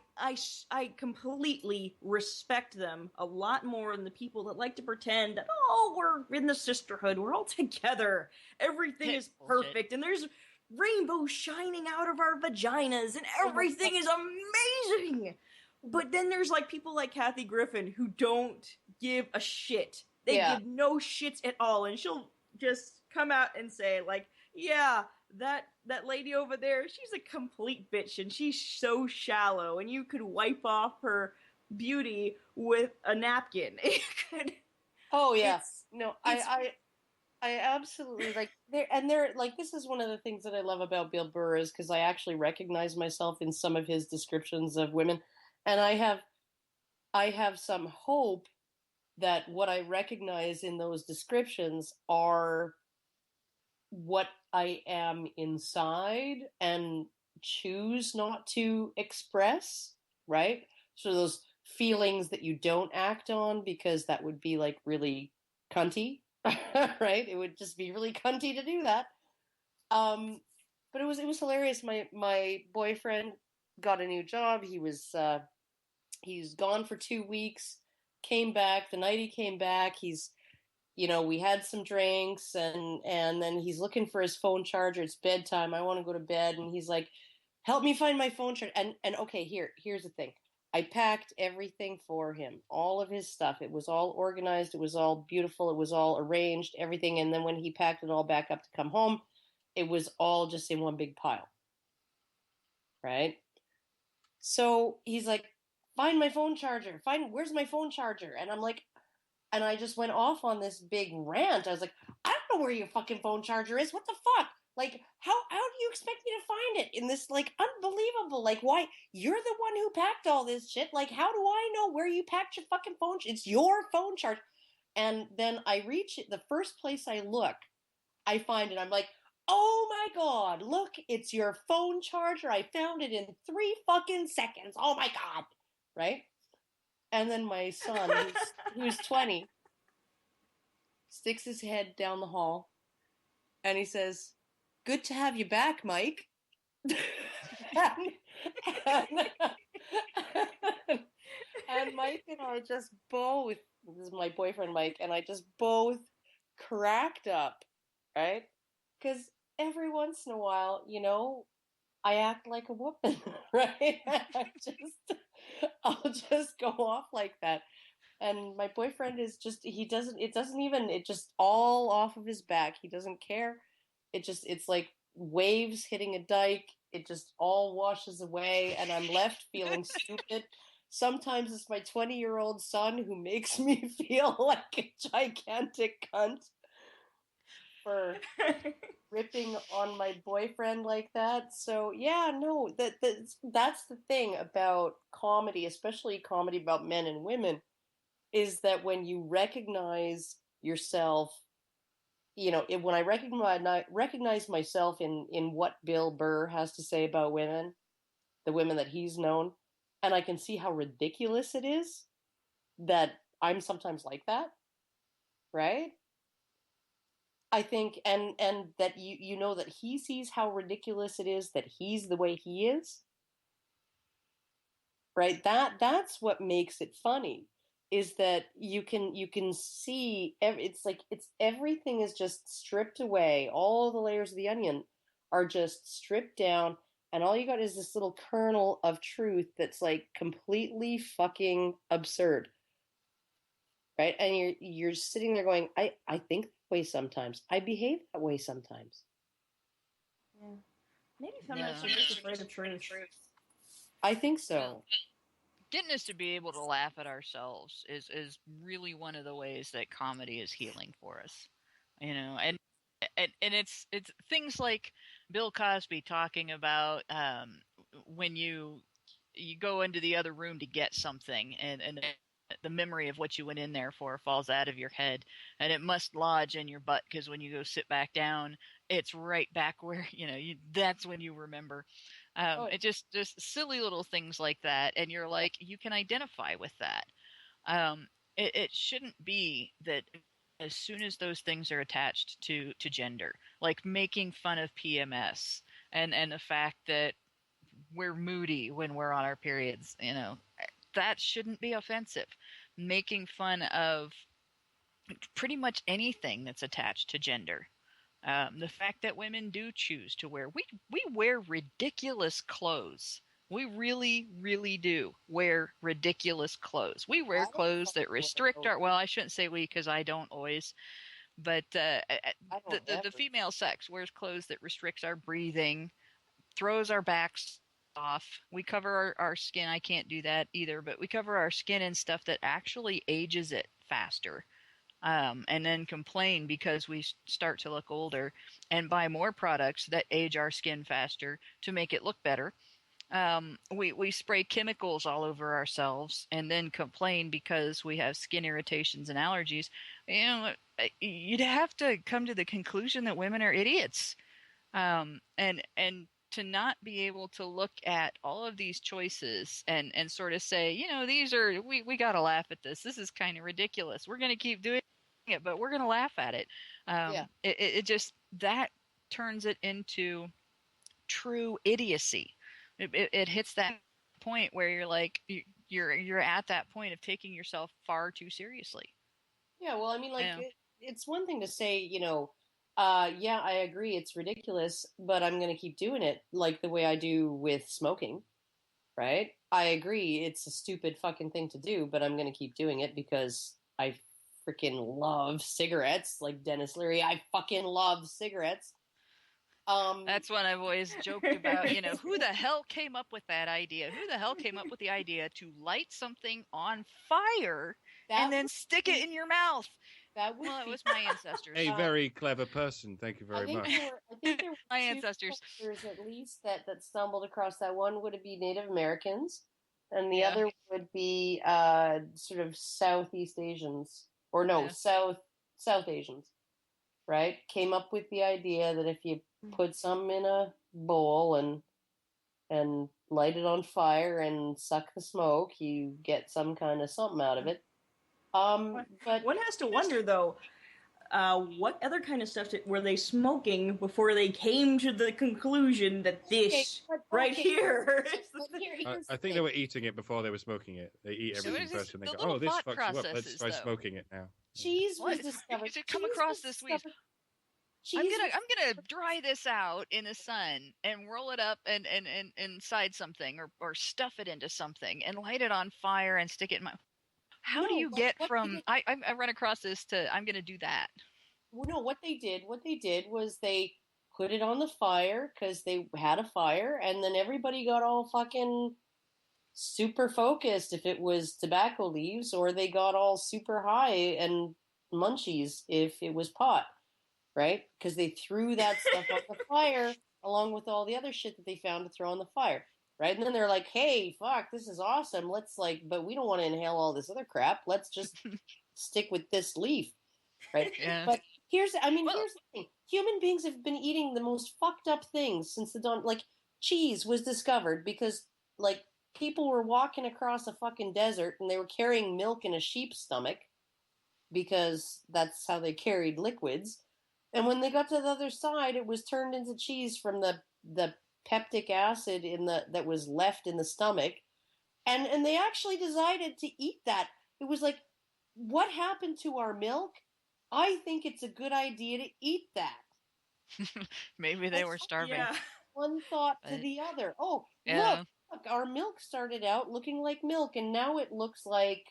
completely respect them a lot more than the people that like to pretend that, oh, we're in the sisterhood, we're all together, everything is perfect, and there's rainbows shining out of our vaginas, and everything is amazing. But then there's like people like Kathy Griffin who don't give a shit. They give no shits at all, and she'll just come out and say like, yeah, that lady over there, she's a complete bitch, and she's so shallow, and you could wipe off her beauty with a napkin. Oh yeah, no, I absolutely like they're like, this is one of the things that I love about Bill Burr, is because I actually recognize myself in some of his descriptions of women, and I have some hope that what I recognize in those descriptions are what I am inside and choose not to express, right? So those feelings that you don't act on because that would be like really cunty, right? It would just be really cunty to do that. But it was hilarious. My boyfriend got a new job. He's gone for 2 weeks. Came back the night he came back. We had some drinks, and then he's looking for his phone charger. It's bedtime. I want to go to bed, and he's like, "Help me find my phone charger." And okay, here's the thing. I packed everything for him, all of his stuff. It was all organized. It was all beautiful. It was all arranged, everything. And then when he packed it all back up to come home, it was all just in one big pile, right? So he's like, "Find my phone charger. Where's my phone charger?" And I'm like, and I just went off on this big rant. I was like, "I don't know where your fucking phone charger is. What the fuck? Like, how do you expect me to find it in this, like, unbelievable, like, why, you're the one who packed all this shit. Like, how do I know where you packed your fucking phone? It's your phone charger." And then I reach it, the first place I look, I find it. I'm like, "Oh my God, look, it's your phone charger. I found it in 3 fucking seconds. Oh my God." Right? And then my son, who's 20, sticks his head down the hall, and he says, "Good to have you back, Mike." and, and Mike and I just both, this is my boyfriend Mike, and I just both cracked up, right? Because every once in a while, I act like a woman, right? I'll just go off like that. And my boyfriend is just, it just all off of his back. He doesn't care. It's like waves hitting a dike. It just all washes away, and I'm left feeling stupid. Sometimes it's my 20-year-old son who makes me feel like a gigantic cunt for ripping on my boyfriend like that. So yeah, no, that's the thing about comedy, especially comedy about men and women, is that when you recognize yourself, when I recognize myself in what Bill Burr has to say about women, the women that he's known, and I can see how ridiculous it is that I'm sometimes like that, right? I think, and that you know that he sees how ridiculous it is that he's the way he is, right? That's what makes it funny, is that you can see it's everything is just stripped away. All the layers of the onion are just stripped down, and all you got is this little kernel of truth that's like completely fucking absurd, right? And you're sitting there going, I think that way sometimes. I behave that way sometimes. Yeah. Maybe feminists are just afraid of truth. I think so. Getting us to be able to laugh at ourselves is really one of the ways that comedy is healing for us, and it's things like Bill Cosby talking about when you go into the other room to get something, and the memory of what you went in there for falls out of your head, and it must lodge in your butt, because when you go sit back down, it's right back where that's when you remember. It just silly little things like that, and you're like, you can identify with that. It shouldn't be that as soon as those things are attached to gender, like making fun of PMS and the fact that we're moody when we're on our periods. That shouldn't be offensive. Making fun of pretty much anything that's attached to gender. The fact that women do choose to wear, we wear ridiculous clothes. We really, really do wear ridiculous clothes. We wear clothes that restrict our, well, I shouldn't say we because I don't always, but the female sex wears clothes that restricts our breathing, throws our backs off. We cover our skin. I can't do that either, but we cover our skin in stuff that actually ages it faster. And then complain because we start to look older and buy more products that age our skin faster to make it look better. We spray chemicals all over ourselves and then complain because we have skin irritations and allergies. You'd have to come to the conclusion that women are idiots. And to not be able to look at all of these choices and sort of say, these are, we got to laugh at this. This is kind of ridiculous. We're going to keep doing it, but we're going to laugh at it. It just, that turns it into true idiocy. It hits that point where you're like, you're at that point of taking yourself far too seriously. Yeah, well, I mean, it's one thing to say, yeah, I agree, it's ridiculous, but I'm going to keep doing it like the way I do with smoking, right? I agree, it's a stupid fucking thing to do, but I'm going to keep doing it because I freaking love cigarettes, like Dennis Leary. I fucking love cigarettes. That's what I've always joked about. Who the hell came up with that idea? Who the hell came up with the idea to light something on fire and then stick it in your mouth? It was my ancestors. A very clever person. Thank you very much. I think there were my two ancestors at least that stumbled across that. One would be Native Americans, and the other would be sort of Southeast Asians, or no, South Asians, right? Came up with the idea that if you put some in a bowl and light it on fire and suck the smoke, you get some kind of something out of it. But one has to wonder though, what other kind of stuff were they smoking before they came to the conclusion that this here? I think they were eating it before they were smoking it. They eat everything first and they go, "Oh, this fucks you up. Let's try smoking it now." Cheese was discovered. Did you come across this week? I'm gonna dry this out in the sun and roll it up and inside something or stuff it into something and light it on fire and stick it in my. How do you get from I run across this to I'm gonna do that? Well, no, what they did was they put it on the fire because they had a fire, and then everybody got all fucking super focused if it was tobacco leaves, or they got all super high and munchies if it was pot. Right? Because they threw that stuff on the fire along with all the other shit that they found to throw on the fire. Right? And then they're like, hey, fuck, this is awesome. Let's but we don't want to inhale all this other crap. Let's just stick with this leaf. Right? Yeah. But here's the thing. Human beings have been eating the most fucked up things since the dawn. Like, cheese was discovered because, people were walking across a fucking desert and they were carrying milk in a sheep's stomach because that's how they carried liquids. And when they got to the other side, it was turned into cheese from the peptic acid that was left in the stomach. And they actually decided to eat that. It was like, what happened to our milk? I think it's a good idea to eat that. Maybe they were starving. Yeah. One thought to the other. Oh, yeah. look, our milk started out looking like milk, and now it looks like...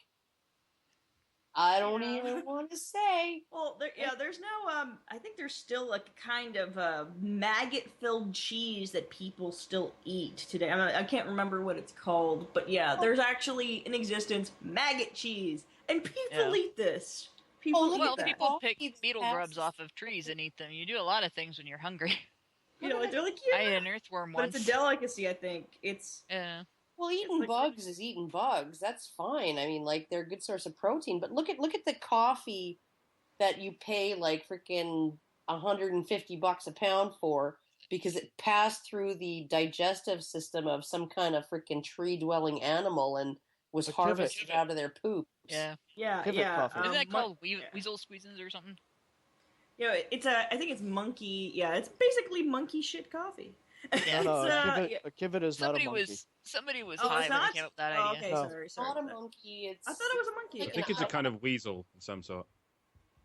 I don't even want to say. Well, there's no, I think there's still a kind of maggot-filled cheese that people still eat today. I can't remember what it's called, but there's actually in existence maggot cheese, and people eat this. People pick beetle grubs off of trees and eat them. You do a lot of things when you're hungry. They're like, I ate an earthworm once. But it's a delicacy, I think. It's... Well, eating bugs is eating bugs. That's fine. I mean, they're a good source of protein. But look at the coffee that you pay freaking $150 a pound for because it passed through the digestive system of some kind of freaking tree-dwelling animal and was harvested out of their poop. Yeah. Coffee. Isn't that called weasel squeezins or something? I think it's monkey. Yeah, it's basically monkey shit coffee. And, No, yeah. a kivit is not a monkey. Somebody was Oh, high it's when they not? came up with that Oh, idea. okay, No. sorry. Not a monkey. It's. I thought it was a monkey. I think it's a kind of weasel of some sort.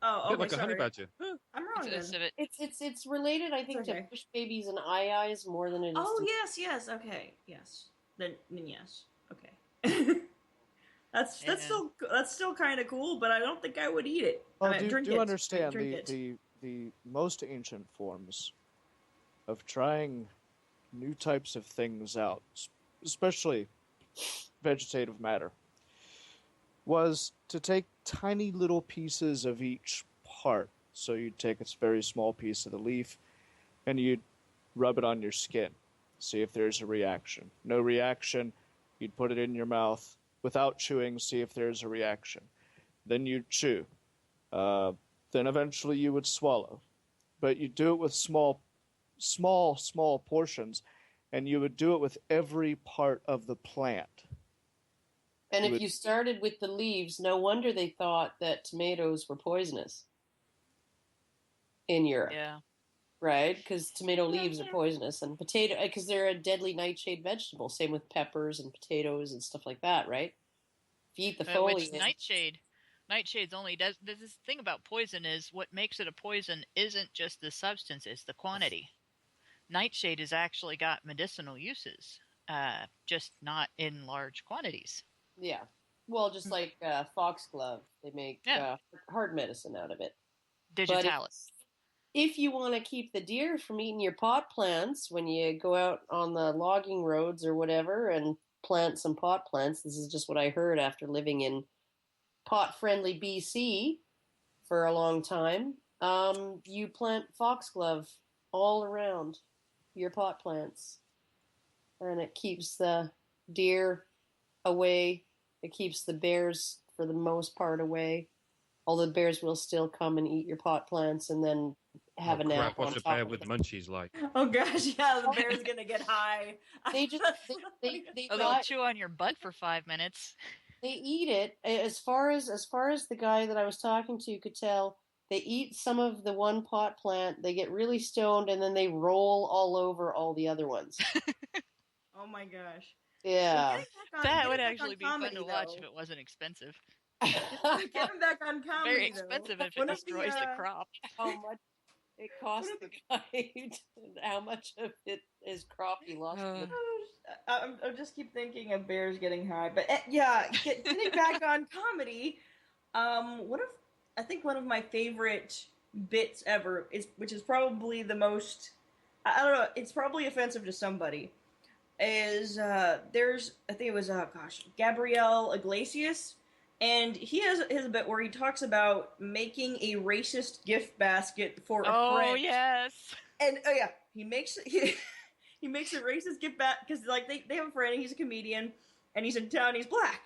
Oh, A okay, bit like a honey sorry. badger. Huh. I'm wrong It's a then. civet. It's related, I think, okay. to fish babies and eyes more than it is. Oh, to... yes, okay, yes. Then yes, okay. That's Yeah. still kind of cool, but I don't think I would eat it. Well, I mean, do you understand drink it. the most ancient forms of trying new types of things out, especially vegetative matter, was to take tiny little pieces of each part. So you'd take a very small piece of the leaf and you'd rub it on your skin, see if there's a reaction. No reaction, you'd put it in your mouth without chewing, see if there's a reaction. Then you'd chew. Then eventually you would swallow. But you'd do it with small portions, and you would do it with every part of the plant. And if you started with the leaves, no wonder they thought that tomatoes were poisonous in Europe. Yeah. Right? Because tomato leaves are poisonous, and potato, because they're a deadly nightshade vegetable. Same with peppers and potatoes and stuff like that, right? If you eat the foliage. Nightshade's only does. There's this thing about poison is what makes it a poison isn't just the substance, it's the quantity. Nightshade has actually got medicinal uses, just not in large quantities. Yeah. Well, just like foxglove, they make heart medicine out of it. Digitalis. If you want to keep the deer from eating your pot plants when you go out on the logging roads or whatever and plant some pot plants, this is just what I heard after living in pot-friendly BC for a long time, you plant foxglove all around your pot plants. And it keeps the deer away. It keeps the bears, for the most part, away. Although the bears will still come and eat your pot plants and then have a nap Crap, on what's a top bear of with it. munchies like? Oh gosh, yeah, the bear's gonna get high. They'll chew on your butt for 5 minutes. They eat it. As far as the guy that I was talking to could tell, they eat some of the one pot plant, they get really stoned, and then they roll all over all the other ones. Oh my gosh. Yeah. That would actually be fun to watch if it wasn't expensive. Getting back on comedy, Very expensive if it destroys the crop. How much it cost the guy, how much of it is crop he lost. I just keep thinking of bears getting high, but getting back on comedy. I think one of my favorite bits ever which is probably the most. I don't know. It's probably offensive to somebody. I think it was Gabriel Iglesias, and he has his bit where he talks about making a racist gift basket for a friend. Oh yes. And he makes he makes a racist gift basket because like they have a friend and he's a comedian and he's in town, he's black,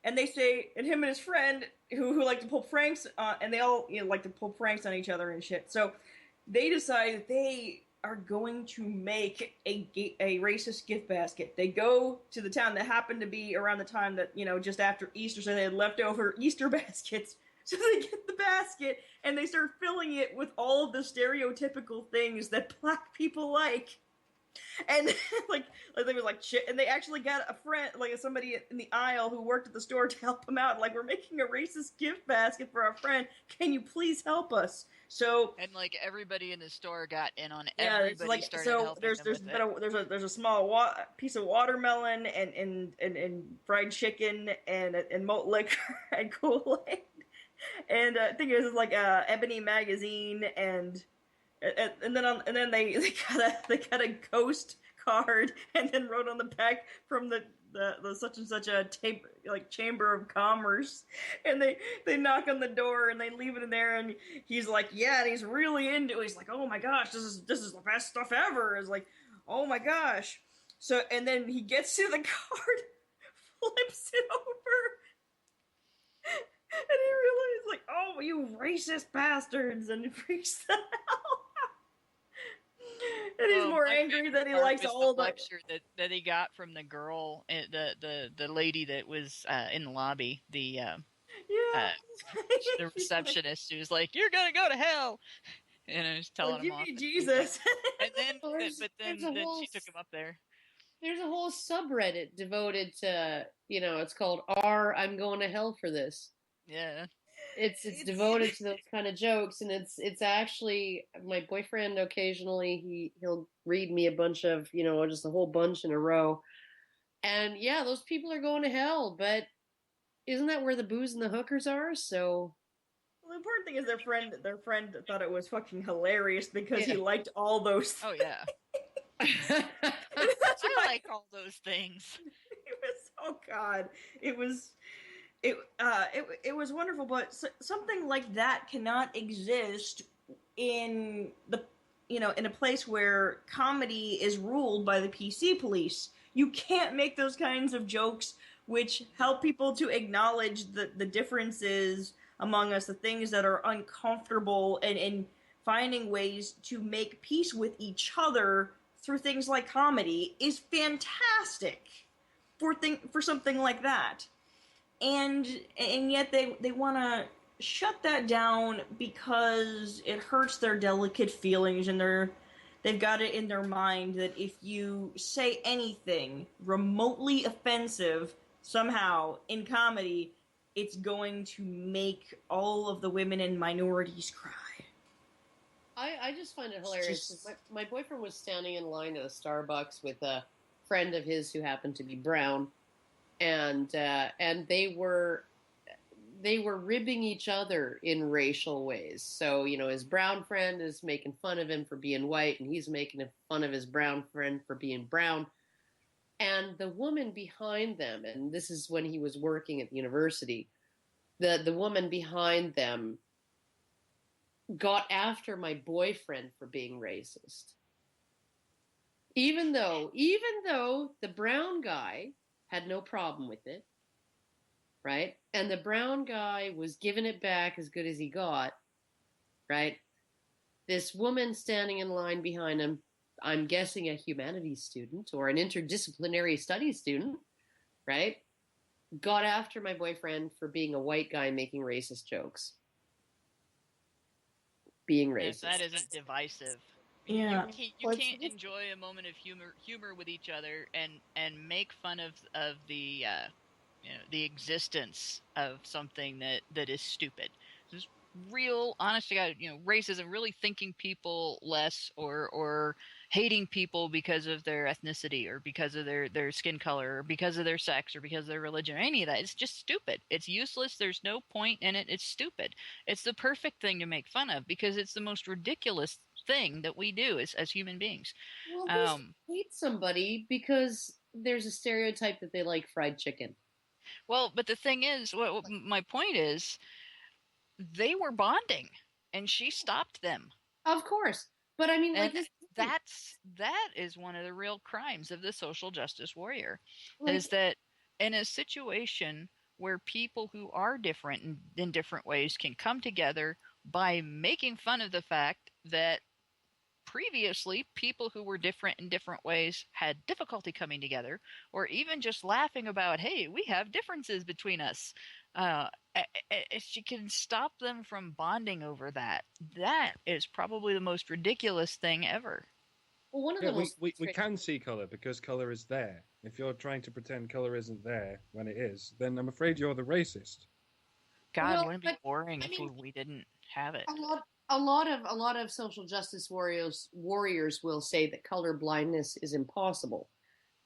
and they say, and him and his friend who like to pull pranks and they all like to pull pranks on each other and shit. So they decide that they are going to make a racist gift basket. They go to the town that happened to be around the time that, just after Easter, so they had leftover Easter baskets. So they get the basket and they start filling it with all of the stereotypical things that black people like. And like they was like shit, and they actually got a friend, like somebody in the aisle who worked at the store to help them out. Like, we're making a racist gift basket for our friend. Can you please help us? So and like everybody in the store got in on everybody started helping there's a small piece of watermelon and fried chicken and malt liquor and Kool-Aid. And I think it was like Ebony magazine and then they got a ghost card and then wrote on the back from the such and such a chamber of commerce, and they knock on the door and they leave it in there, and he's like, yeah, and he's really into it. He's like, oh my gosh, this is the best stuff ever. It's like, oh my gosh. So and then he gets to the card, flips it over, and he realizes, like, oh, you racist bastards, and he freaks the hell out. And he's more angry that he likes all the lecture that he got from the girl, the lady that was in the lobby, the receptionist who was like, "You're gonna go to hell," And I was telling him you off. mean Jesus. And then, Well, then she took him up there. There's a whole subreddit devoted to, it's called I'm going to hell for this. Yeah. It's devoted to those kind of jokes, and it's actually my boyfriend. Occasionally he'll read me a bunch of, just a whole bunch in a row, and yeah, those people are going to hell. But isn't that where the booze and the hookers are? So Well, the important thing is their friend thought it was fucking hilarious because he Yeah. liked all those. Oh yeah. That's I why like all those things. it was. Oh God, it was. It was wonderful, but something like that cannot exist in in a place where comedy is ruled by the PC police. You can't make those kinds of jokes which help people to acknowledge the differences among us, the things that are uncomfortable, and finding ways to make peace with each other through things like comedy is fantastic for something like that. And yet they want to shut that down because it hurts their delicate feelings, and they've got it in their mind that if you say anything remotely offensive somehow in comedy, it's going to make all of the women and minorities cry. I just find it hilarious. 'Cause my boyfriend was standing in line at a Starbucks with a friend of his who happened to be brown, and they were ribbing each other in racial ways. So his brown friend is making fun of him for being white, and he's making fun of his brown friend for being brown. And the woman behind them, and this is when he was working at the university, the woman behind them got after my boyfriend for being racist. Even though the brown guy had no problem with it, right? And the brown guy was giving it back as good as he got, right? This woman standing in line behind him, I'm guessing a humanities student or an interdisciplinary studies student, right? Got after my boyfriend for being a white guy making racist jokes. Being racist. If that isn't divisive. Yeah. You can't enjoy a moment of humor with each other and make fun of the the existence of something that is stupid. Just real, honest to God, racism, really thinking people less or hating people because of their ethnicity or because of their skin color or because of their sex or because of their religion or any of that. It's just stupid. It's useless. There's no point in it. It's stupid. It's the perfect thing to make fun of because it's the most ridiculous thing that we do as human beings. Well, hate somebody because there's a stereotype that they like fried chicken. Well, but the thing is, what my point is, they were bonding, and she stopped them. Of course, but I mean, that is one of the real crimes of the social justice warrior, is that in a situation where people who are different in different ways can come together by making fun of the fact that previously people who were different in different ways had difficulty coming together, or even just laughing about, hey, we have differences between us. If she can stop them from bonding over that, that is probably the most ridiculous thing ever. Well, one of the most we can see color because color is there. If you're trying to pretend color isn't there when it is, then I'm afraid you're the racist. God, wouldn't it be boring if we didn't have it? A lot of social justice warriors will say that color blindness is impossible,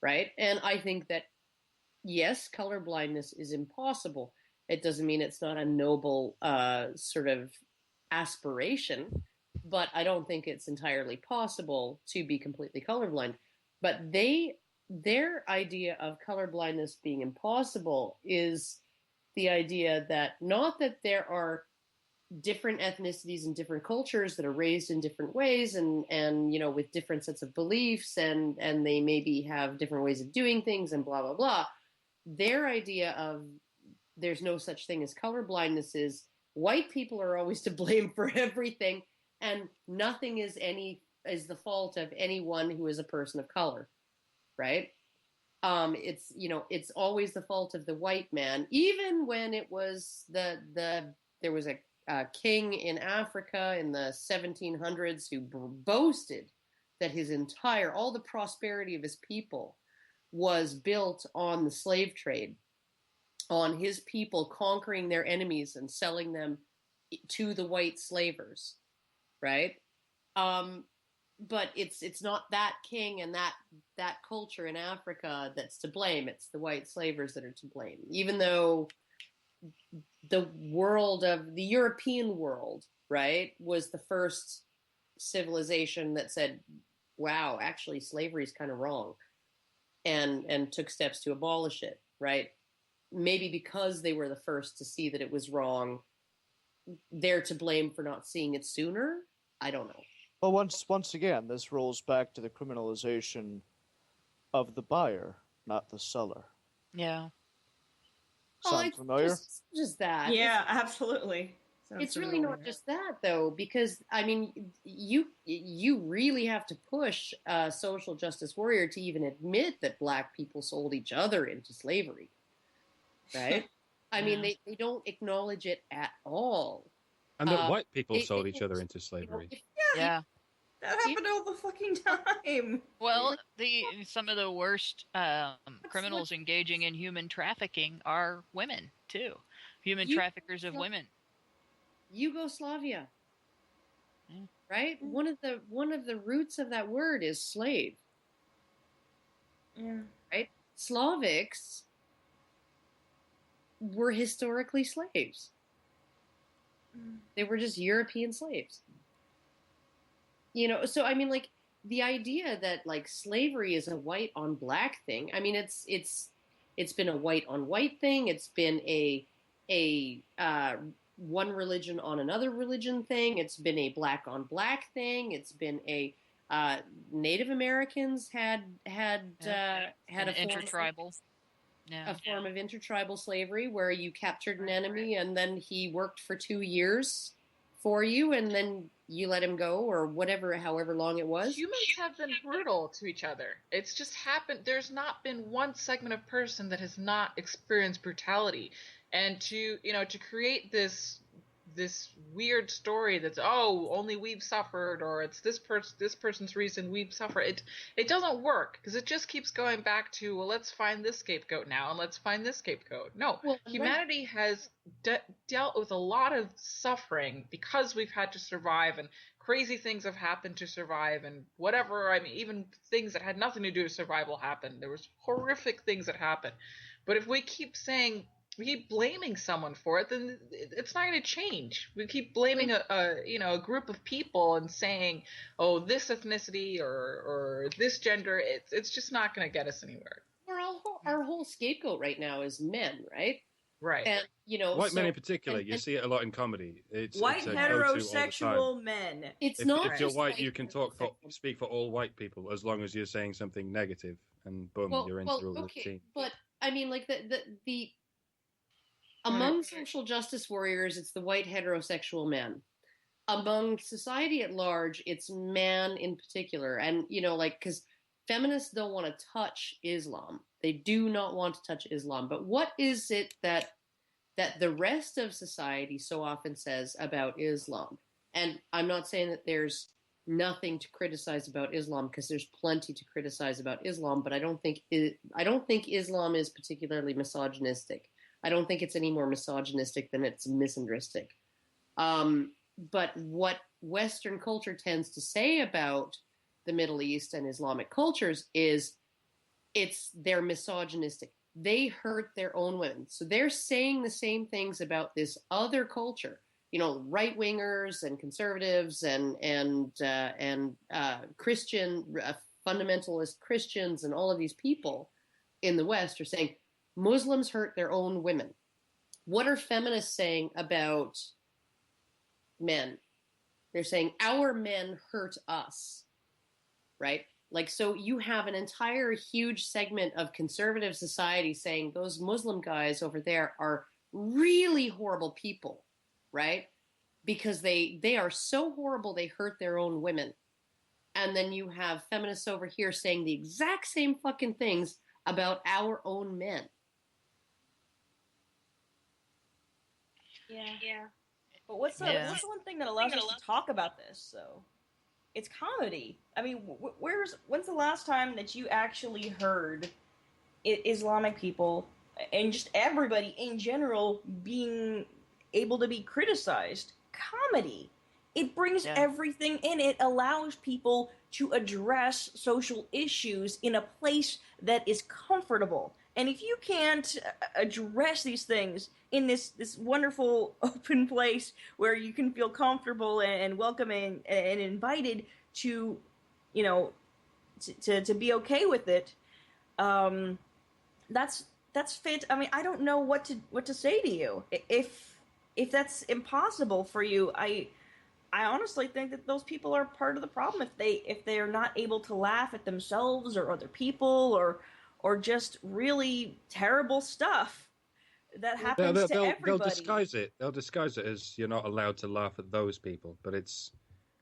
right? And I think that yes, color blindness is impossible. It doesn't mean it's not a noble sort of aspiration, but I don't think it's entirely possible to be completely colorblind. But their idea of color blindness being impossible is the idea that not that there are different ethnicities and different cultures that are raised in different ways and with different sets of beliefs and they maybe have different ways of doing things and blah blah blah. Their idea of there's no such thing as color blindness is white people are always to blame for everything and nothing is the fault of anyone who is a person of color, right? It's always the fault of the white man, even when it was there was a king in Africa in the 1700s who boasted that all the prosperity of his people was built on the slave trade, on his people conquering their enemies and selling them to the white slavers, right? But it's not that king and that culture in Africa that's to blame. It's the white slavers that are to blame, even though the European world, right, was the first civilization that said, wow, actually slavery is kind of wrong, and took steps to abolish it, right? Maybe because they were the first to see that it was wrong, they're to blame for not seeing it sooner. I don't know. Well, once again, this rolls back to the criminalization of the buyer, not the seller. Yeah. Sound familiar? Just that. Yeah, absolutely. It's really not just that, though, because I mean, you really have to push a social justice warrior to even admit that Black people sold each other into slavery, right? I mean, they don't acknowledge it at all. And that white people sold each other into slavery. Yeah. That happened all the fucking time. Well, some of the worst criminals engaging in human trafficking are women too. Human traffickers of women. Yugoslavia, right? One of the roots of that word is slave. Yeah. Right? Slavics were historically slaves. They were just European slaves. So I mean, like, the idea that like slavery is a white on black thing. I mean, it's been a white on white thing. It's been a one religion on another religion thing. It's been a black on black thing. It's been a Native Americans had a intertribal. A form of intertribal slavery where you captured an enemy and then he worked for 2 years for you and then you let him go or whatever, however long it was. Humans have been brutal to each other. It's just happened. There's not been one segment of person that has not experienced brutality. And to create this weird story that's, only we've suffered, or it's this person's reason we've suffered. It doesn't work because it just keeps going back to, well, let's find this scapegoat now and let's find this scapegoat. No, humanity has dealt with a lot of suffering because we've had to survive, and crazy things have happened to survive, and whatever. I mean, even things that had nothing to do with survival happened. There was horrific things that happened. But if we keep blaming someone for it, then it's not going to change. We keep blaming a group of people and saying, oh, this ethnicity or this gender. It's just not going to get us anywhere. Our whole scapegoat right now is men, right? Right. And white men in particular, you see it a lot in comedy. It's white heterosexual men. If you're white, you can speak for all white people as long as you're saying something negative, and boom, you're into the team. But I mean, like the among social justice warriors, it's the white heterosexual men. Among society at large, it's man in particular. And, because feminists don't want to touch Islam. They do not want to touch Islam. But what is it that the rest of society so often says about Islam? And I'm not saying that there's nothing to criticize about Islam, because there's plenty to criticize about Islam, but I don't think Islam is particularly misogynistic. I don't think it's any more misogynistic than it's misandristic. But what Western culture tends to say about the Middle East and Islamic cultures is they're misogynistic. They hurt their own women. So they're saying the same things about this other culture. Right-wingers and conservatives and Christian, fundamentalist Christians and all of these people in the West are saying, Muslims hurt their own women. What are feminists saying about men? They're saying our men hurt us, right? Like, so you have an entire huge segment of conservative society saying those Muslim guys over there are really horrible people, right? Because they are so horrible they hurt their own women. And then you have feminists over here saying the exact same fucking things about our own men. Yeah. But what's the one thing that allows us to talk about this? So it's comedy. I mean, when's the last time that you actually heard Islamic people and just everybody in general being able to be criticized? Comedy. It brings everything in. It allows people to address social issues in a place that is comfortable. And if you can't address these things in this wonderful open place where you can feel comfortable and welcome and invited to, you know, to be okay with it, that's fit. I mean, I don't know what to say to you. If that's impossible for you, I honestly think that those people are part of the problem if they are not able to laugh at themselves or other people or just really terrible stuff that happens to everybody. They'll disguise it. They'll disguise it as you're not allowed to laugh at those people, but it's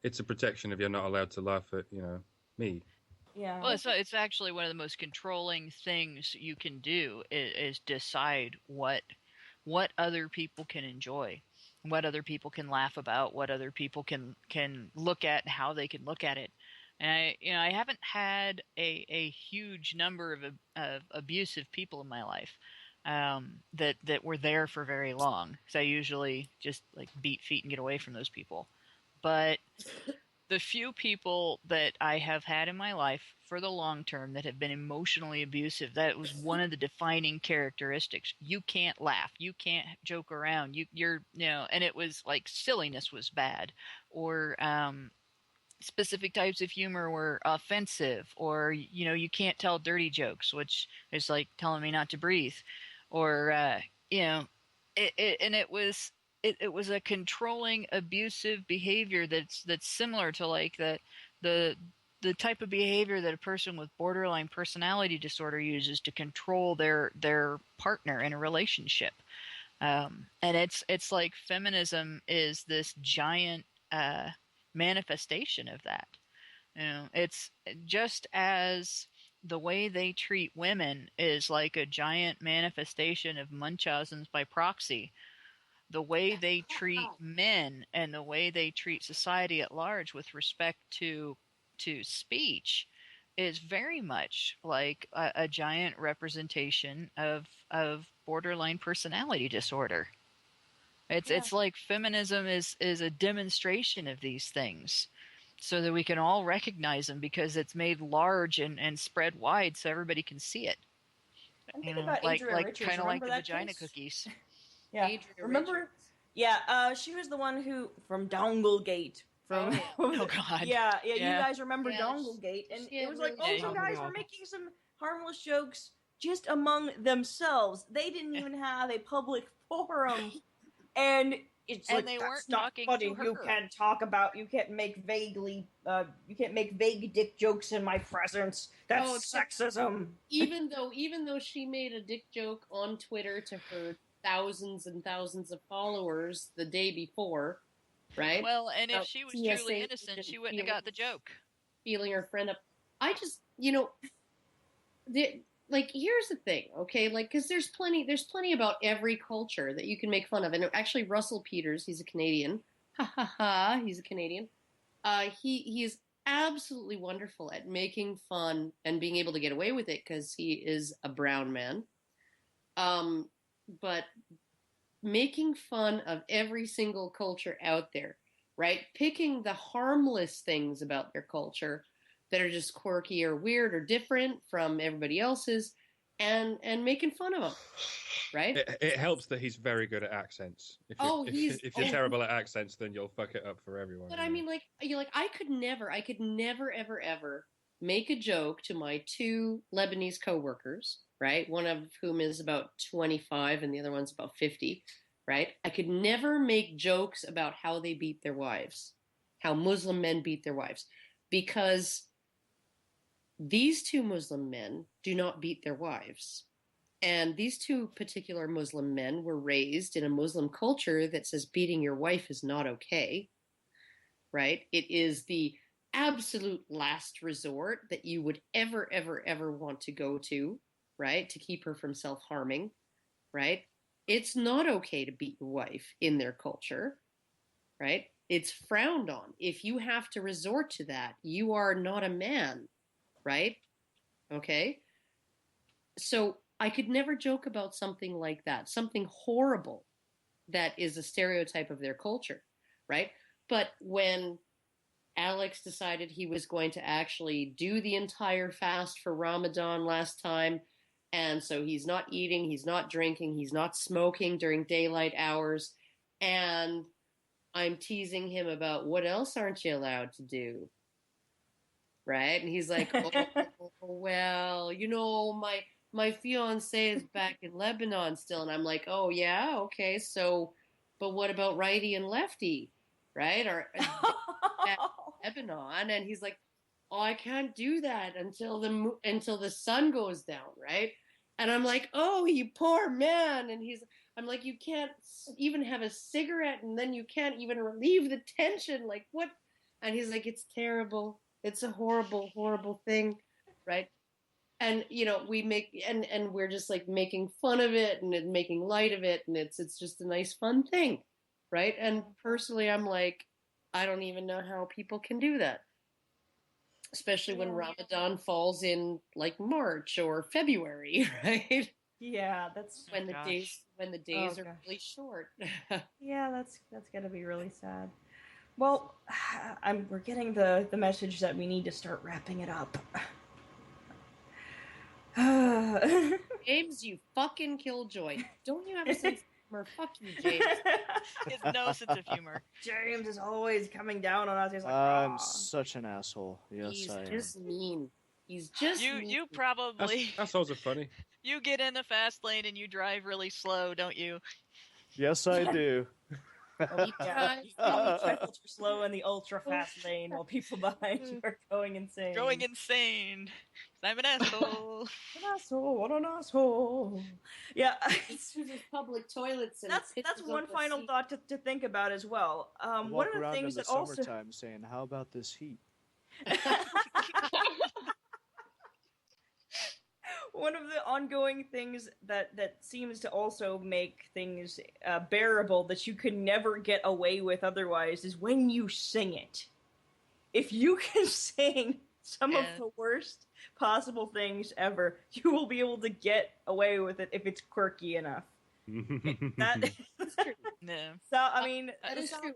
a protection if you're not allowed to laugh at, me. Yeah. Well, it's actually one of the most controlling things you can do is decide what other people can enjoy, what other people can laugh about, what other people can look at, and how they can look at it. And I haven't had a huge number of abusive people in my life that were there for very long. So I usually just like beat feet and get away from those people. But the few people that I have had in my life for the long term that have been emotionally abusive, that was one of the defining characteristics. You can't laugh. You can't joke around. You're and it was like silliness was bad, or specific types of humor were offensive, or you can't tell dirty jokes, which is like telling me not to breathe, or it was a controlling, abusive behavior that's similar to like the type of behavior that a person with borderline personality disorder uses to control their partner in a relationship. And it's like feminism is this giant manifestation of that. It's just as the way they treat women is like a giant manifestation of Munchausen's by proxy. The way they treat men and the way they treat society at large with respect to speech is very much like a giant representation of borderline personality disorder. It's like feminism is a demonstration of these things, so that we can all recognize them because it's made large and spread wide so everybody can see it. I'm thinking about Adrienne Richards. Kind of like the that vagina case? cookies. Yeah. Adrienne Remember? Richards. Yeah. She was the one who from Donglegate. From Oh God. Yeah. You guys remember Yeah, Donglegate, and she it had was like, really some strong guys were making some harmless jokes just among themselves. They didn't even have a public forum, and it's And like, they that's weren't not talking funny. to her. You can't make vague dick jokes in my presence. That's sexism. Even though she made a dick joke on Twitter to her thousands and thousands of followers the day before, right? Well, and if she was truly TSA innocent, she wouldn't have got the joke. Feeling her friend up. I just, here's the thing, okay? Like, because there's plenty about every culture that you can make fun of. And actually, Russell Peters, he's a Canadian. Ha ha ha, he's a Canadian. He is absolutely wonderful at making fun and being able to get away with it because he is a brown man. But making fun of every single culture out there, right? Picking the harmless things about their culture that are just quirky or weird or different from everybody else's, and making fun of them, right? It helps that he's very good at accents. If you're terrible at accents, then you'll fuck it up for everyone. But I mean, I could never, ever make a joke to my two Lebanese coworkers, right? One of whom is about 25 and the other one's about 50, right? I could never make jokes about how they beat their wives, how Muslim men beat their wives, because these two Muslim men do not beat their wives. And these two particular Muslim men were raised in a Muslim culture that says beating your wife is not okay, right? It is the absolute last resort that you would ever, ever, ever want to go to, right? To keep her from self-harming, right? It's not okay to beat your wife in their culture. right? It's frowned on. If you have to resort to that, you are not a man, right? Okay? So I could never joke about something like that, something horrible that is a stereotype of their culture, right? But when Alex decided he was going to actually do the entire fast for Ramadan last time, and so he's not eating, he's not drinking, he's not smoking during daylight hours, and I'm teasing him about what else aren't you allowed to do? Right? And he's like, oh, well, my fiance is back in Lebanon still. And I'm like, oh, yeah, okay. So, but what about righty and lefty? Right? Or Lebanon. And he's like, oh, I can't do that until the sun goes down. Right? And I'm like, oh, you poor man. And I'm like, you can't even have a cigarette, and then you can't even relieve the tension. Like, what? And he's like, it's terrible. It's a horrible, horrible thing, right? And we make and we're just like making fun of it and making light of it, and it's just a nice, fun thing, right? And personally, I'm like, I don't even know how people can do that, especially when Ramadan falls in like March or February, right? Yeah, that's when the days are really short. Yeah, that's gonna be really sad. Well, we're getting the message that we need to start wrapping it up. James, you fucking killjoy! Don't you have a sense of humor? Fuck you, James. He has no sense of humor. James is always coming down on us. He's like, I'm such an asshole. Yes, He's I am. just mean. He's just mean. You probably Assholes are funny. You get in the fast lane and you drive really slow, don't you? Yes, I do. Yeah, you ultra slow in the ultra fast lane while people behind you are going insane. Going insane. I'm an asshole. An asshole. What an asshole. Yeah. It's public toilets. And that's one final thought to think about as well. One of the things that also summertime saying, "How about this heat?" One of the ongoing things that seems to also make things bearable that you could never get away with otherwise is when you sing it. If you can sing some of the worst possible things ever, you will be able to get away with it if it's quirky enough. That's true. No. So, I mean, that is true.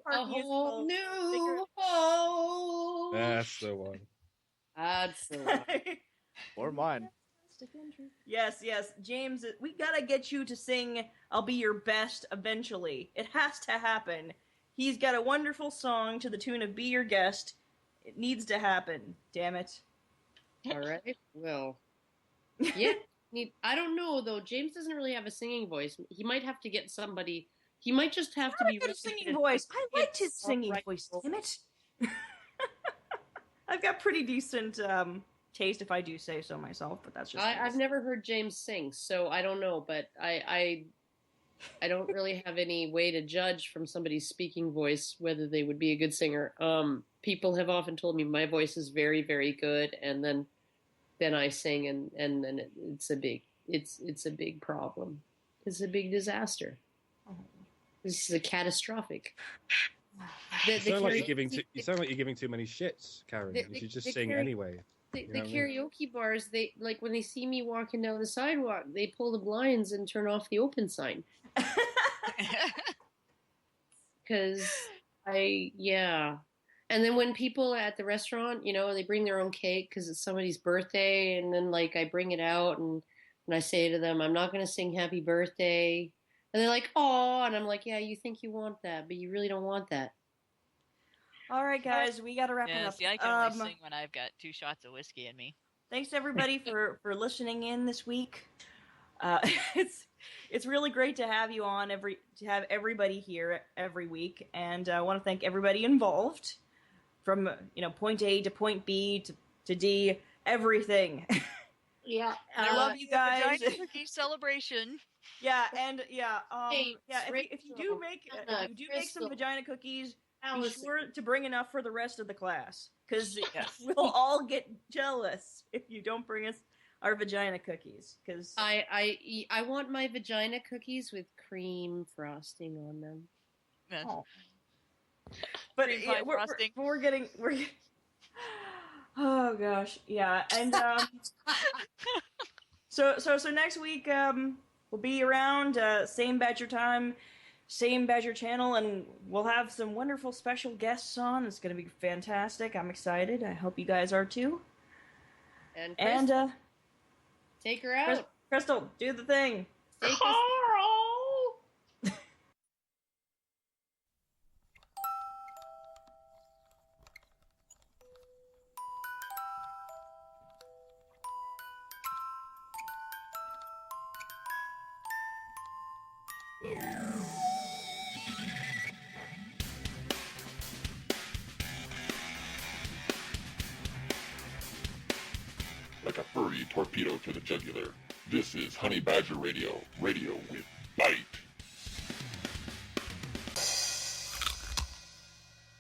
That's the one. That's the one. Or mine. Yes, James, we gotta get you to sing I'll Be Your Best eventually. It has to happen. He's got a wonderful song to the tune of Be Your Guest. It needs to happen. Damn it. All right. Well, yeah. I don't know, though. James doesn't really have a singing voice. He might have to get somebody. He might just have to be... a singing voice. I liked his singing voice, damn it. I've got pretty decent... taste, if I do say so myself, but that's just I've never heard James sing, so I don't know, but I don't really have any way to judge from somebody's speaking voice whether they would be a good singer. People have often told me my voice is very, very good, and then I sing, and then it's a big problem. It's a big disaster. This is a catastrophic. You sound like you're giving too many shits, Karen. You should just sing anyway. The karaoke bars, they like when they see me walking down the sidewalk, they pull the blinds and turn off the open sign. Because and then when people at the restaurant, they bring their own cake because it's somebody's birthday, and then like I bring it out and I say to them, I'm not going to sing happy birthday, and they're like, oh, and I'm like, yeah, you think you want that, but you really don't want that. All right, guys, we got to wrap it up. See, I can only sing when I've got 2 shots of whiskey in me. Thanks everybody for listening in this week. It's really great to have you on to have everybody here every week, and I want to thank everybody involved from point A to point B to D, everything. Yeah, I love you guys. Vagina cookie celebration. Yeah, and Hey, if you do make some vagina cookies, be sure to bring enough for the rest of the class, because we'll all get jealous if you don't bring us our vagina cookies. Because I want my vagina cookies with cream frosting on them. Oh. But Cream yeah, pie frosting. we're getting oh gosh, yeah, and so next week we'll be around, same Badger time, same Badger channel, and we'll have some wonderful special guests on. It's gonna be fantastic. I'm excited. I hope you guys are too. And take her out. Crystal, do the thing. Take us. Carl! Like a furry torpedo to the jugular. This is Honey Badger Radio, radio with